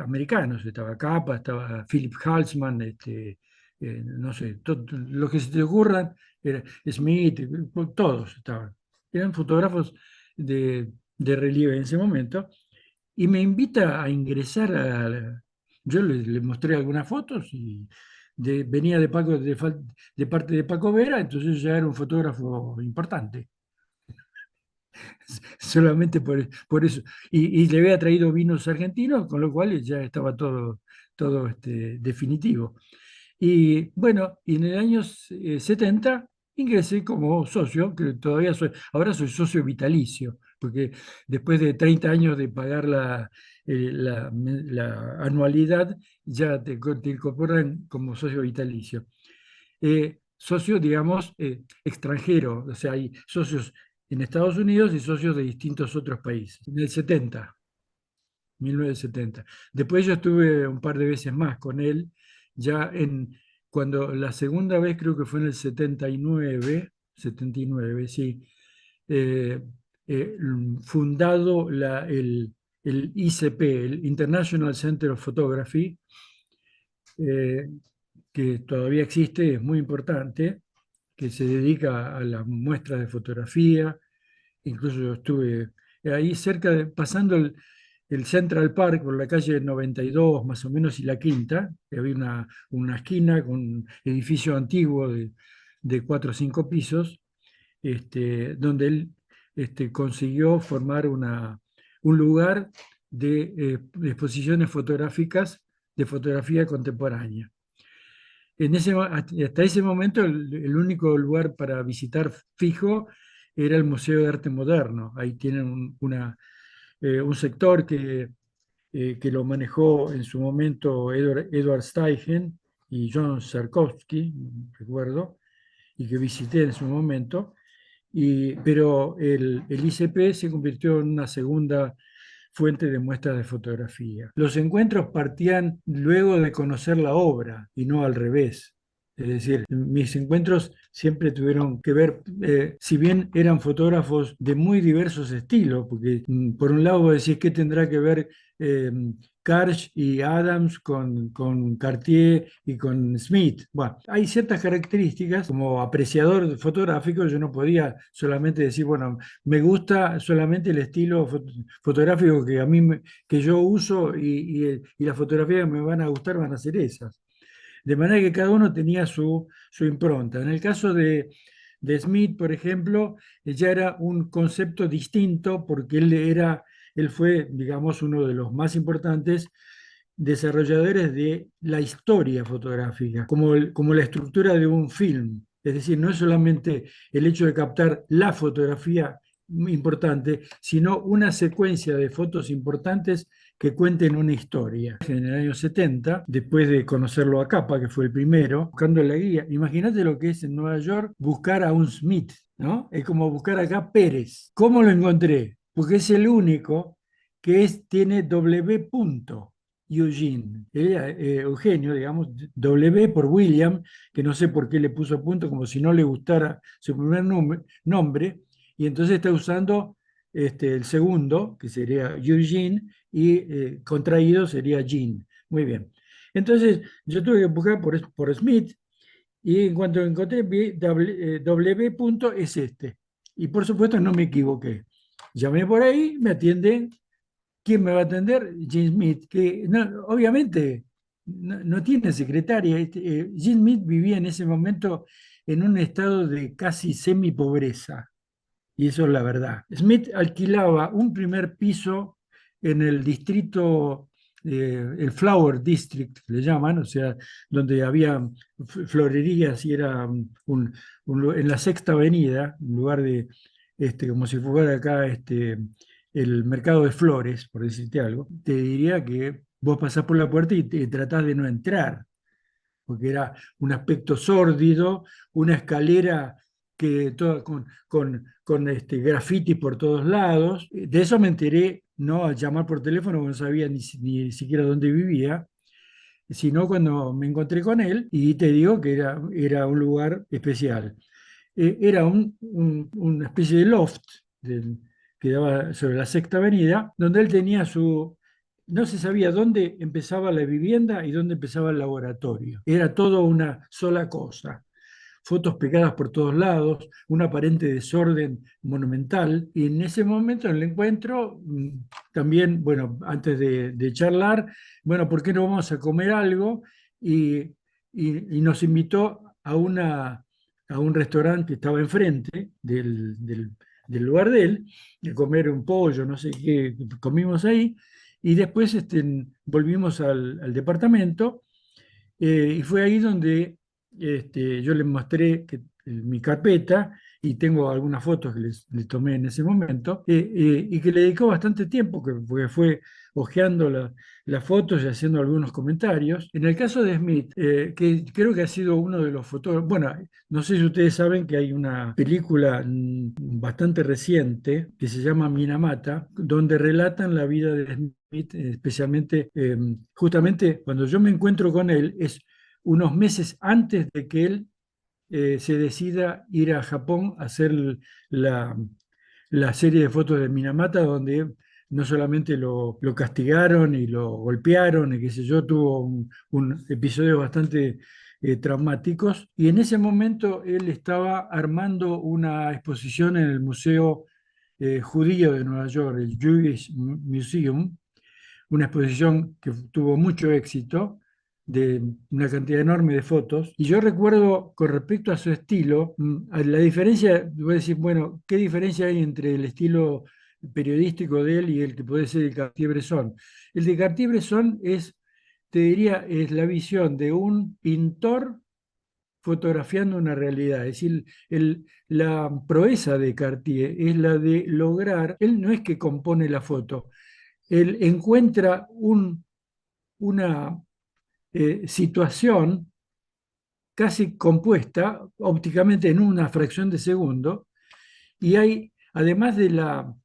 americanos? Estaba Capa, estaba Philip Halsman, no sé, lo que se te ocurran, Smith, todos estaban. Eran fotógrafos de relieve en ese momento, y me invita a ingresar Yo le mostré algunas fotos y venía de parte de Paco Vera, entonces ya era un fotógrafo importante, solamente por eso. Y le había traído vinos argentinos, con lo cual ya estaba todo definitivo. Y bueno, y en el año 70 ingresé como socio, que todavía ahora soy socio vitalicio, porque después de 30 años de pagar la anualidad, ya te incorporan como socio vitalicio. Socio, digamos, extranjero, o sea, hay socios en Estados Unidos y socios de distintos otros países. En el 70, 1970. Después yo estuve un par de veces más con él, ya cuando la segunda vez creo que fue en el 79, sí, eh, fundado el ICP, el International Center of Photography, eh, que todavía existe, es muy importante, que se dedica a las muestras de fotografía. Incluso yo estuve ahí cerca, pasando el Central Park por la calle 92 más o menos y la Quinta, que había una esquina con un edificio antiguo de 4 o 5 pisos, donde él consiguió formar un lugar de exposiciones fotográficas de fotografía contemporánea. Hasta ese momento el único lugar para visitar fijo era el Museo de Arte Moderno. Ahí tienen un sector que lo manejó en su momento Edward Steichen y John Sarkowski, recuerdo, y que visité en su momento. Pero el ICP se convirtió en una segunda fuente de muestras de fotografía. Los encuentros partían luego de conocer la obra y no al revés. Es decir, mis encuentros siempre tuvieron que ver, si bien eran fotógrafos de muy diversos estilos, porque por un lado vos decís qué tendrá que ver eh, Karsh y Adams con Cartier y con Smith. Bueno, hay ciertas características, como apreciador fotográfico, yo no podía solamente decir, bueno, me gusta solamente el estilo fotográfico que a mí que yo uso y las fotografías que me van a gustar van a ser esas. De manera que cada uno tenía su impronta. En el caso de Smith, por ejemplo, ya era un concepto distinto porque él fue, digamos, uno de los más importantes desarrolladores de la historia fotográfica, como la estructura de un film. Es decir, no es solamente el hecho de captar la fotografía importante, sino una secuencia de fotos importantes que cuenten una historia. En el año 70, después de conocerlo a Capa, que fue el primero, buscando la guía, imagínate lo que es en Nueva York buscar a un Smith, ¿no? Es como buscar acá Pérez. ¿Cómo lo encontré? Porque es el único tiene W. punto. Eugene, Eugenio, digamos, W por William, que no sé por qué le puso punto, como si no le gustara su primer nombre, y entonces está usando el segundo, que sería Eugene, y contraído sería Jean. Muy bien. Entonces, yo tuve que buscar por Smith, y en cuanto encontré W punto es este. Y por supuesto no me equivoqué. Llamé por ahí, me atienden. ¿Quién me va a atender? Jim Smith, que obviamente no tiene secretaria. Jim Smith vivía en ese momento en un estado de casi semi-pobreza, y eso es la verdad. Smith alquilaba un primer piso en el distrito, el Flower District, le llaman, o sea, donde había florerías y era en la Sexta Avenida, un lugar de, como si fuera acá el mercado de flores, por decirte algo. Te diría que vos pasás por la puerta y tratás de no entrar, porque era un aspecto sórdido, una escalera que toda con graffiti por todos lados. De eso me enteré, no al llamar por teléfono, porque no sabía ni siquiera dónde vivía, sino cuando me encontré con él y te digo que era un lugar especial. Era una especie de loft que daba sobre la Sexta Avenida, donde él tenía no se sabía dónde empezaba la vivienda y dónde empezaba el laboratorio. Era todo una sola cosa. Fotos pegadas por todos lados, un aparente desorden monumental. Y en ese momento, en el encuentro, también, bueno, antes de charlar, bueno, ¿por qué no vamos a comer algo? Y, y nos invitó a un restaurante que estaba enfrente del lugar de él, de comer un pollo, no sé qué, comimos ahí, y después volvimos al departamento, y fue ahí donde yo les mostré mi carpeta y tengo algunas fotos que les tomé en ese momento, y que le dedicó bastante tiempo, porque fue hojeando las fotos y haciendo algunos comentarios. En el caso de Smith, que creo que ha sido uno de los fotógrafos, bueno, no sé si ustedes saben que hay una película bastante reciente que se llama Minamata, donde relatan la vida de Smith, especialmente, justamente cuando yo me encuentro con él, es unos meses antes de que él se decida ir a Japón a hacer la, la serie de fotos de Minamata, donde no solamente lo castigaron y lo golpearon, y qué sé yo, tuvo un episodio bastante traumáticos. Y en ese momento él estaba armando una exposición en el Museo Judío de Nueva York, el Jewish Museum, una exposición que tuvo mucho éxito, de una cantidad enorme de fotos. Y yo recuerdo, con respecto a su estilo, a la diferencia, voy a decir, bueno, ¿qué diferencia hay entre el estilo periodístico de él y el que puede ser el Cartier-Bresson? El de Cartier-Bresson es, te diría, es la visión de un pintor fotografiando una realidad. Es decir, la proeza de Cartier es la de lograr, él no es que compone la foto, él encuentra una situación casi compuesta ópticamente en una fracción de segundo, y hay, además de la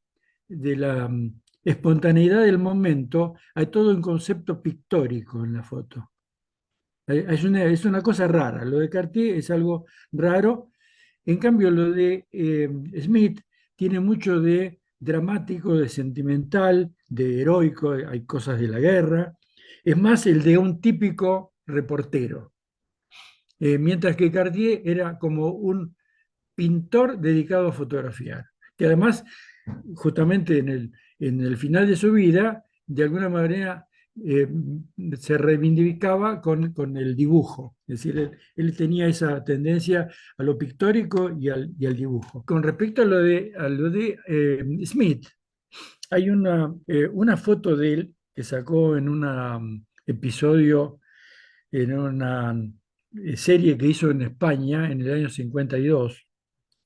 espontaneidad del momento, hay todo un concepto pictórico en la foto. Es una cosa rara. Lo de Cartier es algo raro. En cambio, lo de Smith tiene mucho de dramático, de sentimental, de heroico. Hay cosas de la guerra. Es más el de un típico reportero. Mientras que Cartier era como un pintor dedicado a fotografiar, que además, justamente en el final de su vida, de alguna manera eh, se reivindicaba con el dibujo, es decir, él tenía esa tendencia a lo pictórico y al dibujo. Con respecto a lo de Smith, hay una foto de él que sacó en un episodio, en una serie que hizo en España en el año 52,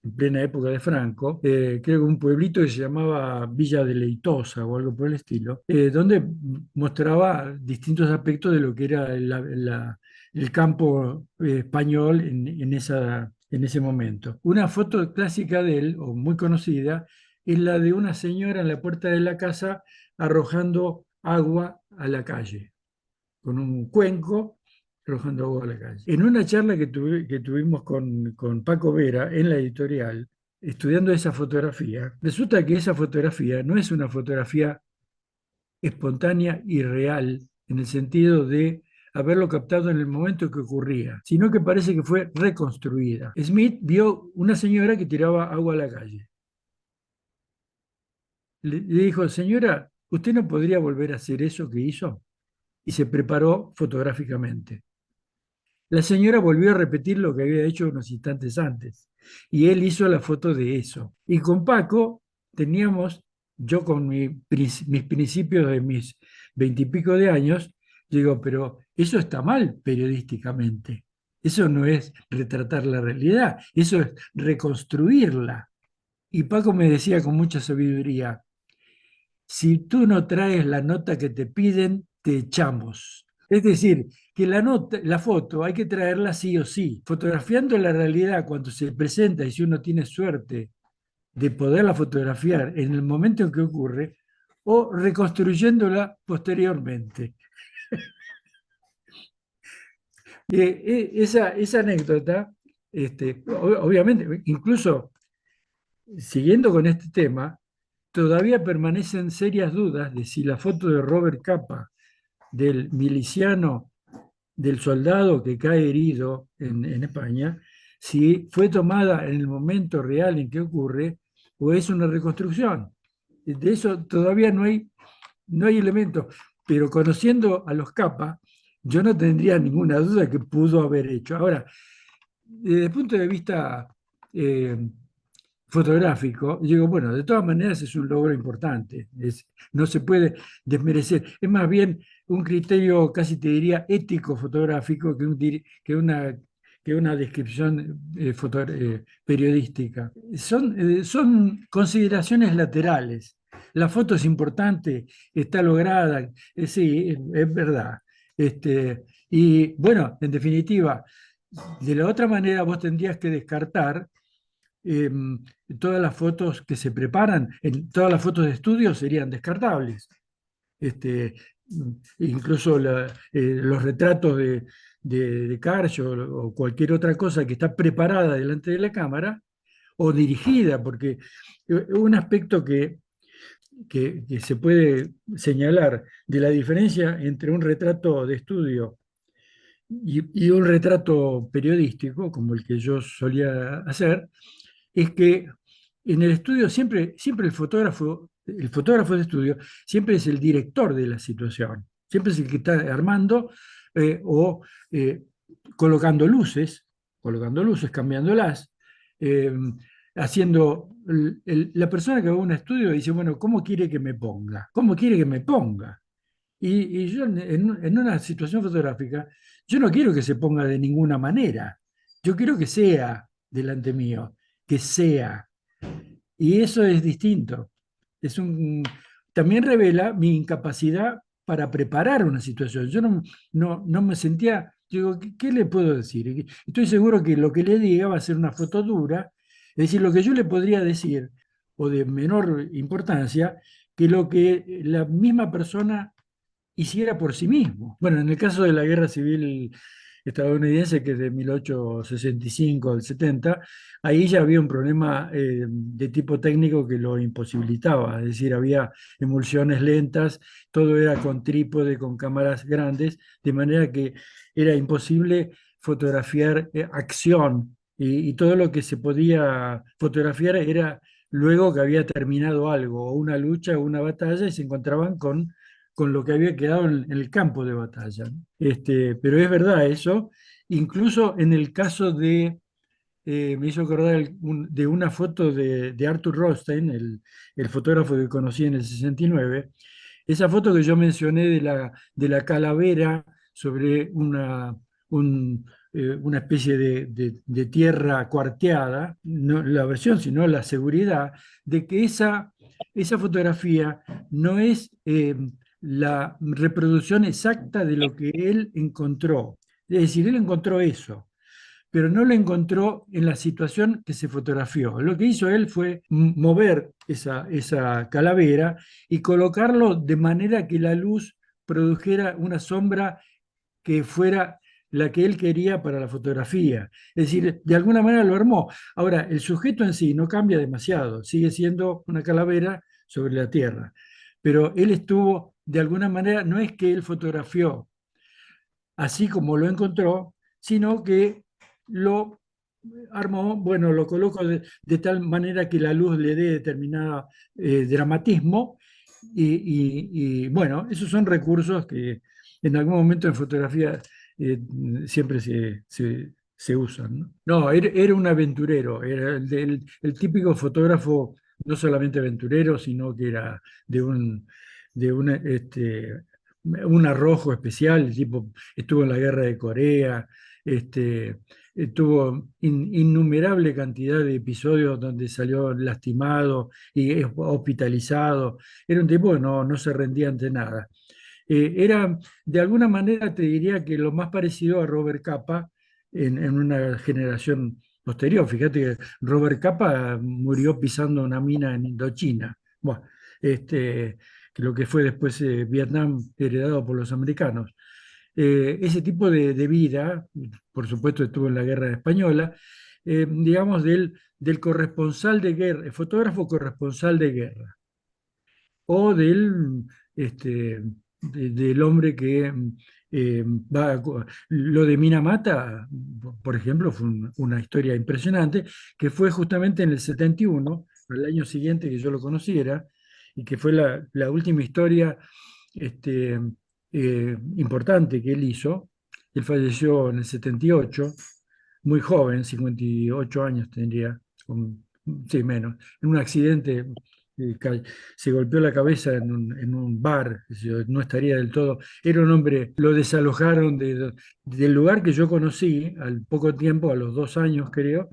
en plena época de Franco, creo que un pueblito que se llamaba Villa de Leitosa o algo por el estilo, donde mostraba distintos aspectos de lo que era el campo español en ese momento. Una foto clásica de él, o muy conocida, es la de una señora en la puerta de la casa arrojando agua a la calle con un cuenco arrojando agua a la calle. En una charla que tuvimos con Paco Vera en la editorial, estudiando esa fotografía, resulta que esa fotografía no es una fotografía espontánea y real en el sentido de haberlo captado en el momento que ocurría, sino que parece que fue reconstruida. Smith vio una señora que tiraba agua a la calle. Le dijo, señora, ¿usted no podría volver a hacer eso que hizo? Y se preparó fotográficamente. La señora volvió a repetir lo que había hecho unos instantes antes y él hizo la foto de eso. Y con Paco teníamos, yo con mis principios de mis veintipico de años, digo, pero eso está mal periodísticamente. Eso no es retratar la realidad, eso es reconstruirla. Y Paco me decía con mucha sabiduría, si tú no traes la nota que te piden, te echamos. Es decir, que la nota, la foto hay que traerla sí o sí. Fotografiando la realidad cuando se presenta y si uno tiene suerte de poderla fotografiar en el momento en que ocurre, o reconstruyéndola posteriormente. Esa anécdota, obviamente, incluso siguiendo con este tema, todavía permanecen serias dudas de si la foto de Robert Capa del miliciano, del soldado que cae herido en España, si fue tomada en el momento real en que ocurre o es una reconstrucción. De eso todavía no hay elementos, pero conociendo a los capas, yo no tendría ninguna duda que pudo haber hecho. Ahora, desde el punto de vista eh, fotográfico, digo, bueno, de todas maneras es un logro importante, no se puede desmerecer. Es más bien un criterio, casi te diría, ético fotográfico que una descripción periodística. Son consideraciones laterales. La foto es importante, está lograda, sí, es verdad. Y bueno, en definitiva, de la otra manera vos tendrías que descartar eh, todas las fotos que se preparan, todas las fotos de estudio serían descartables. Este, incluso los retratos de Carcio o cualquier otra cosa que está preparada delante de la cámara o dirigida, porque un aspecto que se puede señalar de la diferencia entre un retrato de estudio y un retrato periodístico, como el que yo solía hacer, es que en el estudio siempre el fotógrafo de estudio, siempre es el director de la situación, siempre es el que está armando o eh, colocando colocando luces, cambiándolas, eh, haciendo, la persona que va a un estudio dice, bueno, ¿cómo quiere que me ponga? ¿Cómo quiere que me ponga? Y yo en una situación fotográfica, yo no quiero que se ponga de ninguna manera, yo quiero que sea delante mío, que sea. Y eso es distinto. Es un, también revela mi incapacidad para preparar una situación. Yo no me sentía, digo, ¿qué le puedo decir? Estoy seguro que lo que le diga va a ser una foto dura, es decir, lo que yo le podría decir, o de menor importancia, que lo que la misma persona hiciera por sí mismo. Bueno, en el caso de la guerra civil estadounidense, que es de 1865 al 70, ahí ya había un problema de tipo técnico que lo imposibilitaba, es decir, había emulsiones lentas, todo era con trípode, con cámaras grandes, de manera que era imposible fotografiar acción y todo lo que se podía fotografiar era luego que había terminado algo, o una lucha o una batalla, y se encontraban con lo que había quedado en el campo de batalla. Pero es verdad eso, incluso en el caso de, me hizo acordar de una foto de Arthur Rothstein, el fotógrafo que conocí en el 69, esa foto que yo mencioné de la calavera sobre una especie de tierra cuarteada, no la versión, sino la seguridad de que esa fotografía no es la reproducción exacta de lo que él encontró. Es decir, él encontró eso, pero no lo encontró en la situación que se fotografió. Lo que hizo él fue mover esa calavera y colocarlo de manera que la luz produjera una sombra que fuera la que él quería para la fotografía. Es decir, de alguna manera lo armó. Ahora, el sujeto en sí no cambia demasiado, sigue siendo una calavera sobre la tierra, pero él estuvo, de alguna manera, no es que él fotografió así como lo encontró, sino que lo armó, bueno, lo coloco de tal manera que la luz le dé determinado dramatismo bueno, esos son recursos que en algún momento en fotografía eh, siempre se usan. ¿No? No, era un aventurero, era el típico fotógrafo, no solamente aventurero, sino que era de un arrojo especial, tipo, estuvo en la guerra de Corea, este, tuvo innumerable cantidad de episodios donde salió lastimado y hospitalizado. Era un tipo que no se rendía ante nada. Era, de alguna manera, te diría que lo más parecido a Robert Capa en una generación posterior. Fíjate que Robert Capa murió pisando una mina en Indochina. Bueno, que lo que fue después Vietnam heredado por los americanos. Ese tipo de vida, por supuesto estuvo en la guerra española, digamos del corresponsal de guerra, el fotógrafo corresponsal de guerra, o del hombre que lo de Minamata, por ejemplo, fue una historia impresionante, que fue justamente en el 71, el año siguiente que yo lo conociera, y que fue la última historia este, importante que él hizo. Él falleció en el 78, muy joven, 58 años tendría, sí, menos, en un accidente. eh, ca- Se golpeó la cabeza en un bar, qué sé yo, no estaría del todo. Era un hombre, lo desalojaron del lugar que yo conocí al poco tiempo, a los 2 años creo,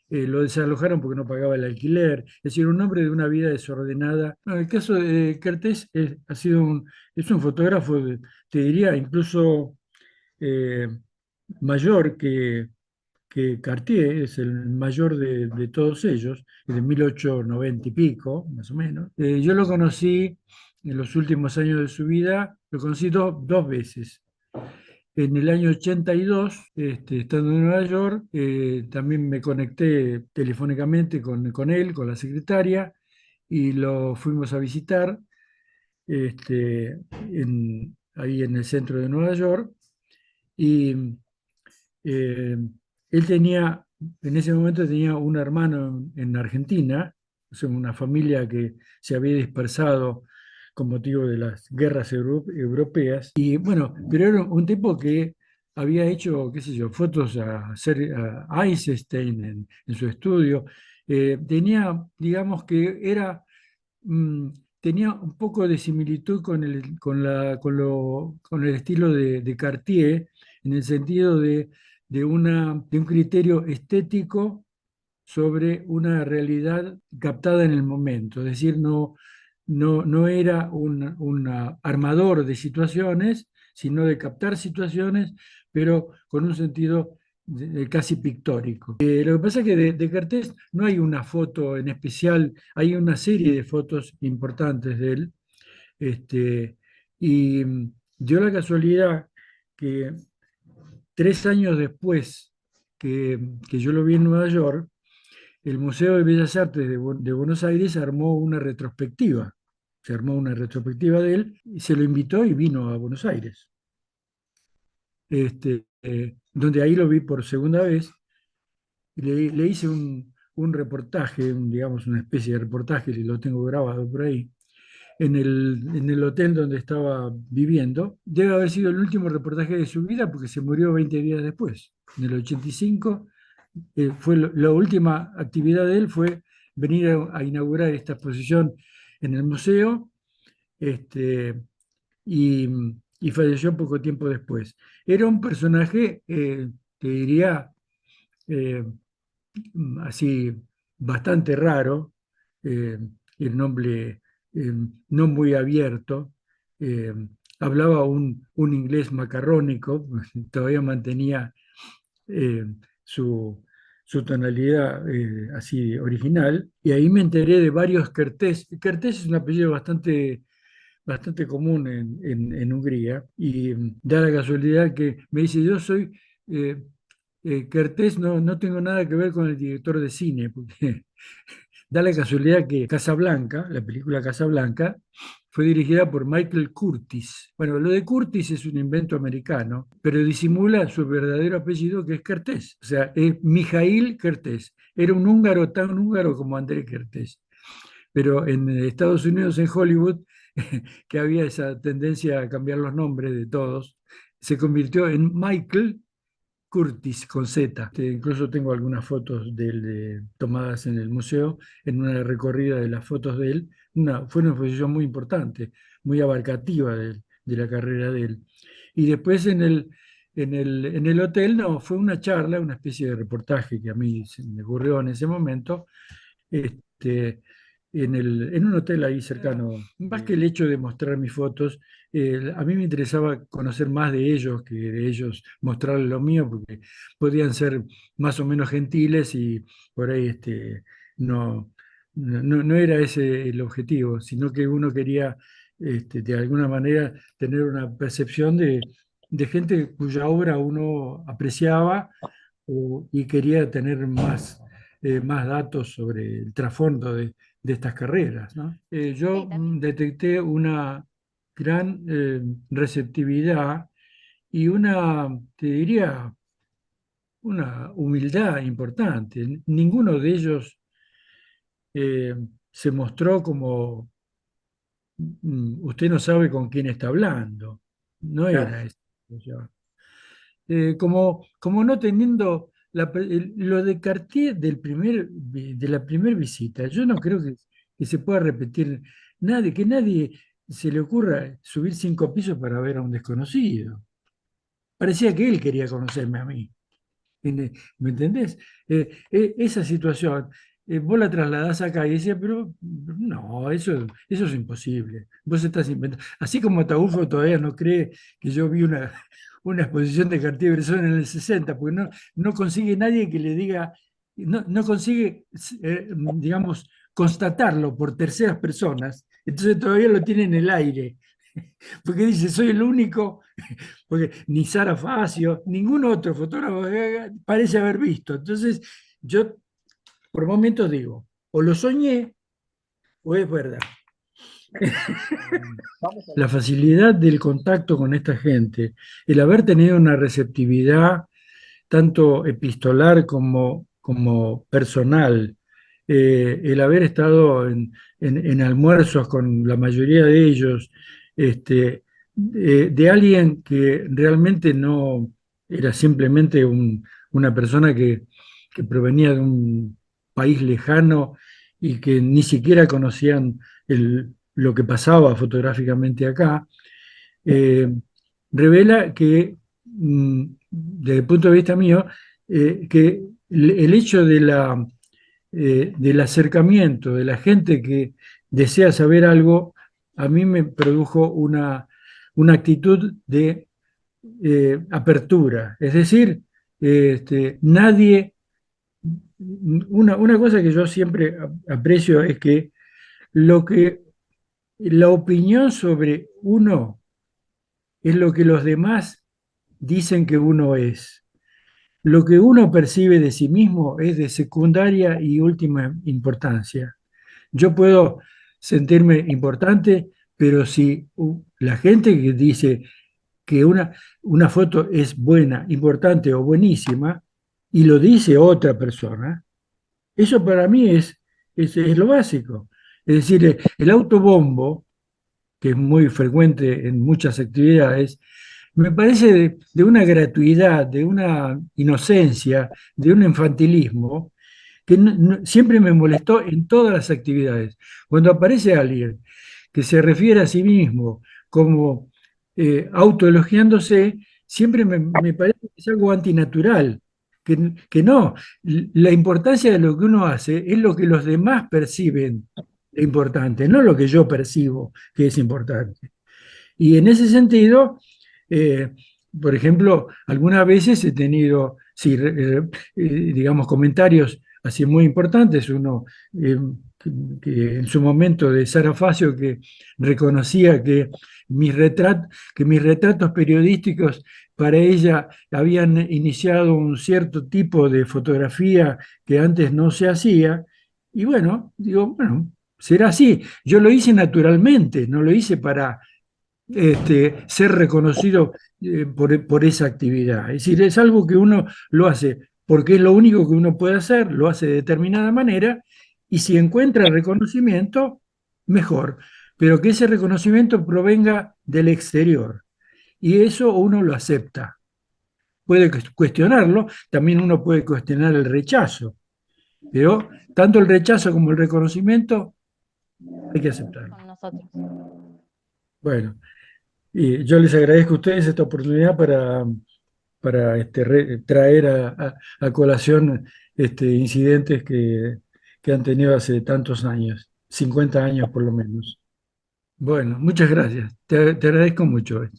lo desalojaron porque no pagaba el alquiler. Es decir, un hombre de una vida desordenada. No, el caso de Kertész es un fotógrafo, te diría, incluso eh, mayor que Cartier, es el mayor de todos ellos, es de 1890 y pico, más o menos. Yo lo conocí en los últimos años de su vida, lo conocí dos veces. En el año 82, estando en Nueva York, también me conecté telefónicamente con él, con la secretaria, y lo fuimos a visitar ahí en el centro de Nueva York. Y eh, él tenía, en ese momento tenía un hermano en Argentina, o sea, una familia que se había dispersado con motivo de las guerras europeas. Y bueno, pero era un tipo que había hecho, qué sé yo, fotos a Eisenstein en su estudio. Tenía, digamos que era mm, tenía un poco de similitud con el estilo de Cartier, en el sentido de un criterio estético sobre una realidad captada en el momento. Es decir, no era un armador de situaciones, sino de captar situaciones, pero con un sentido casi pictórico. Lo que pasa es que de Kertész no hay una foto en especial, hay una serie de fotos importantes de él. Este, y dio la casualidad que 3 años después que yo lo vi en Nueva York, el Museo de Bellas Artes de Buenos Aires armó una retrospectiva. Se armó una retrospectiva de él y se lo invitó y vino a Buenos Aires. Donde ahí lo vi por segunda vez. Le hice un reportaje, digamos, una especie de reportaje, y lo tengo grabado por ahí, en el hotel donde estaba viviendo. Debe haber sido el último reportaje de su vida porque se murió 20 días después. En el 85, la última actividad de él fue venir a inaugurar esta exposición en el museo, este, y, y falleció poco tiempo después. Era un personaje, te diría, eh, así bastante raro, eh, el nombre eh, no muy abierto, eh, hablaba un inglés macarrónico, todavía mantenía eh, su, su tonalidad así original, y ahí me enteré de varios Kertész. Kertész es un apellido bastante común en Hungría, y da la casualidad que me dice, yo soy eh, Kertész, no tengo nada que ver con el director de cine, porque da la casualidad que Casablanca, la película Casablanca, fue dirigida por Michael Curtiz. Bueno, lo de Curtiz es un invento americano, pero disimula su verdadero apellido, que es Kertész. O sea, es Mijail Kertész. Era un húngaro tan húngaro como André Kertész. Pero en Estados Unidos, en Hollywood, que había esa tendencia a cambiar los nombres de todos, se convirtió en Michael Curtis con Z. Incluso tengo algunas fotos de él tomadas en el museo, en una recorrida de las fotos de él. Fue una exposición muy importante, muy abarcativa de la carrera de él. Y después en el hotel, no, fue una charla, una especie de reportaje que a mí se me ocurrió en ese momento, este, en un hotel ahí cercano. Más que el hecho de mostrar mis fotos, a mí me interesaba conocer más de ellos que de ellos mostrarles lo mío, porque podían ser más o menos gentiles y por ahí no, no era ese el objetivo, sino que uno quería de alguna manera tener una percepción de gente cuya obra uno apreciaba, y quería tener más datos sobre el trasfondo de estas carreras, ¿no? Sí, Yo también. detecté una gran receptividad y te diría, una humildad importante. Ninguno de ellos eh, se mostró como, usted no sabe con quién está hablando. No era eso. Como no teniendo lo de Cartier de la primera visita. Yo no creo que se pueda repetir que nadie se le ocurra subir 5 pisos para ver a un desconocido. Parecía que él quería conocerme a mí. ¿Me entendés? Esa situación, vos la trasladás acá y decís, pero no, eso es imposible. Vos estás inventando. Así como Ataulfo todavía no cree que yo vi una exposición de Cartier-Bresson en el 60, porque no consigue nadie que le diga, no consigue, digamos, constatarlo por terceras personas, entonces todavía lo tiene en el aire, porque dice, soy el único, porque ni Sara Facio, ningún otro fotógrafo parece haber visto. Entonces, yo por momentos digo, o lo soñé o es verdad. Vamos a La ver. facilidad del contacto con esta gente, el haber tenido una receptividad tanto epistolar como personal, el haber estado en almuerzos con la mayoría de ellos, de alguien que realmente no era simplemente una persona que provenía de un país lejano y que ni siquiera conocían lo que pasaba fotográficamente acá, eh, revela que, desde el punto de vista mío, que el hecho del acercamiento de la gente que desea saber algo, a mí me produjo una actitud de apertura. Es decir, nadie, una cosa que yo siempre aprecio es que la opinión sobre uno es lo que los demás dicen que uno es. Lo que uno percibe de sí mismo es de secundaria y última importancia. Yo puedo sentirme importante, pero si la gente que dice que una foto es buena, importante o buenísima, y lo dice otra persona, eso para mí es lo básico. Es decir, el autobombo, que es muy frecuente en muchas actividades, me parece de una gratuidad, de una inocencia, de un infantilismo que siempre me molestó en todas las actividades. Cuando aparece alguien que se refiere a sí mismo como autoelogiándose, siempre me parece que es algo antinatural, que no, la importancia de lo que uno hace es lo que los demás perciben de importante, no lo que yo percibo que es importante. Y en ese sentido, eh, por ejemplo, algunas veces he tenido, sí, digamos, comentarios así muy importantes. Uno eh, que en su momento de Sara Facio, que reconocía que mis retratos periodísticos para ella habían iniciado un cierto tipo de fotografía que antes no se hacía. Y bueno, digo, bueno, será así. Yo lo hice naturalmente, no lo hice para ser reconocido por esa actividad. Es decir, es algo que uno lo hace porque es lo único que uno puede hacer, lo hace de determinada manera, y si encuentra reconocimiento, mejor, pero que ese reconocimiento provenga del exterior. Y eso uno lo acepta. Puede cuestionarlo, también uno puede cuestionar el rechazo, pero tanto el rechazo como el reconocimiento hay que aceptarlo. con nosotros. Bueno, y yo les agradezco a ustedes esta oportunidad para traer a colación incidentes que han tenido hace tantos años, 50 años por lo menos. Bueno, muchas gracias. Te agradezco mucho.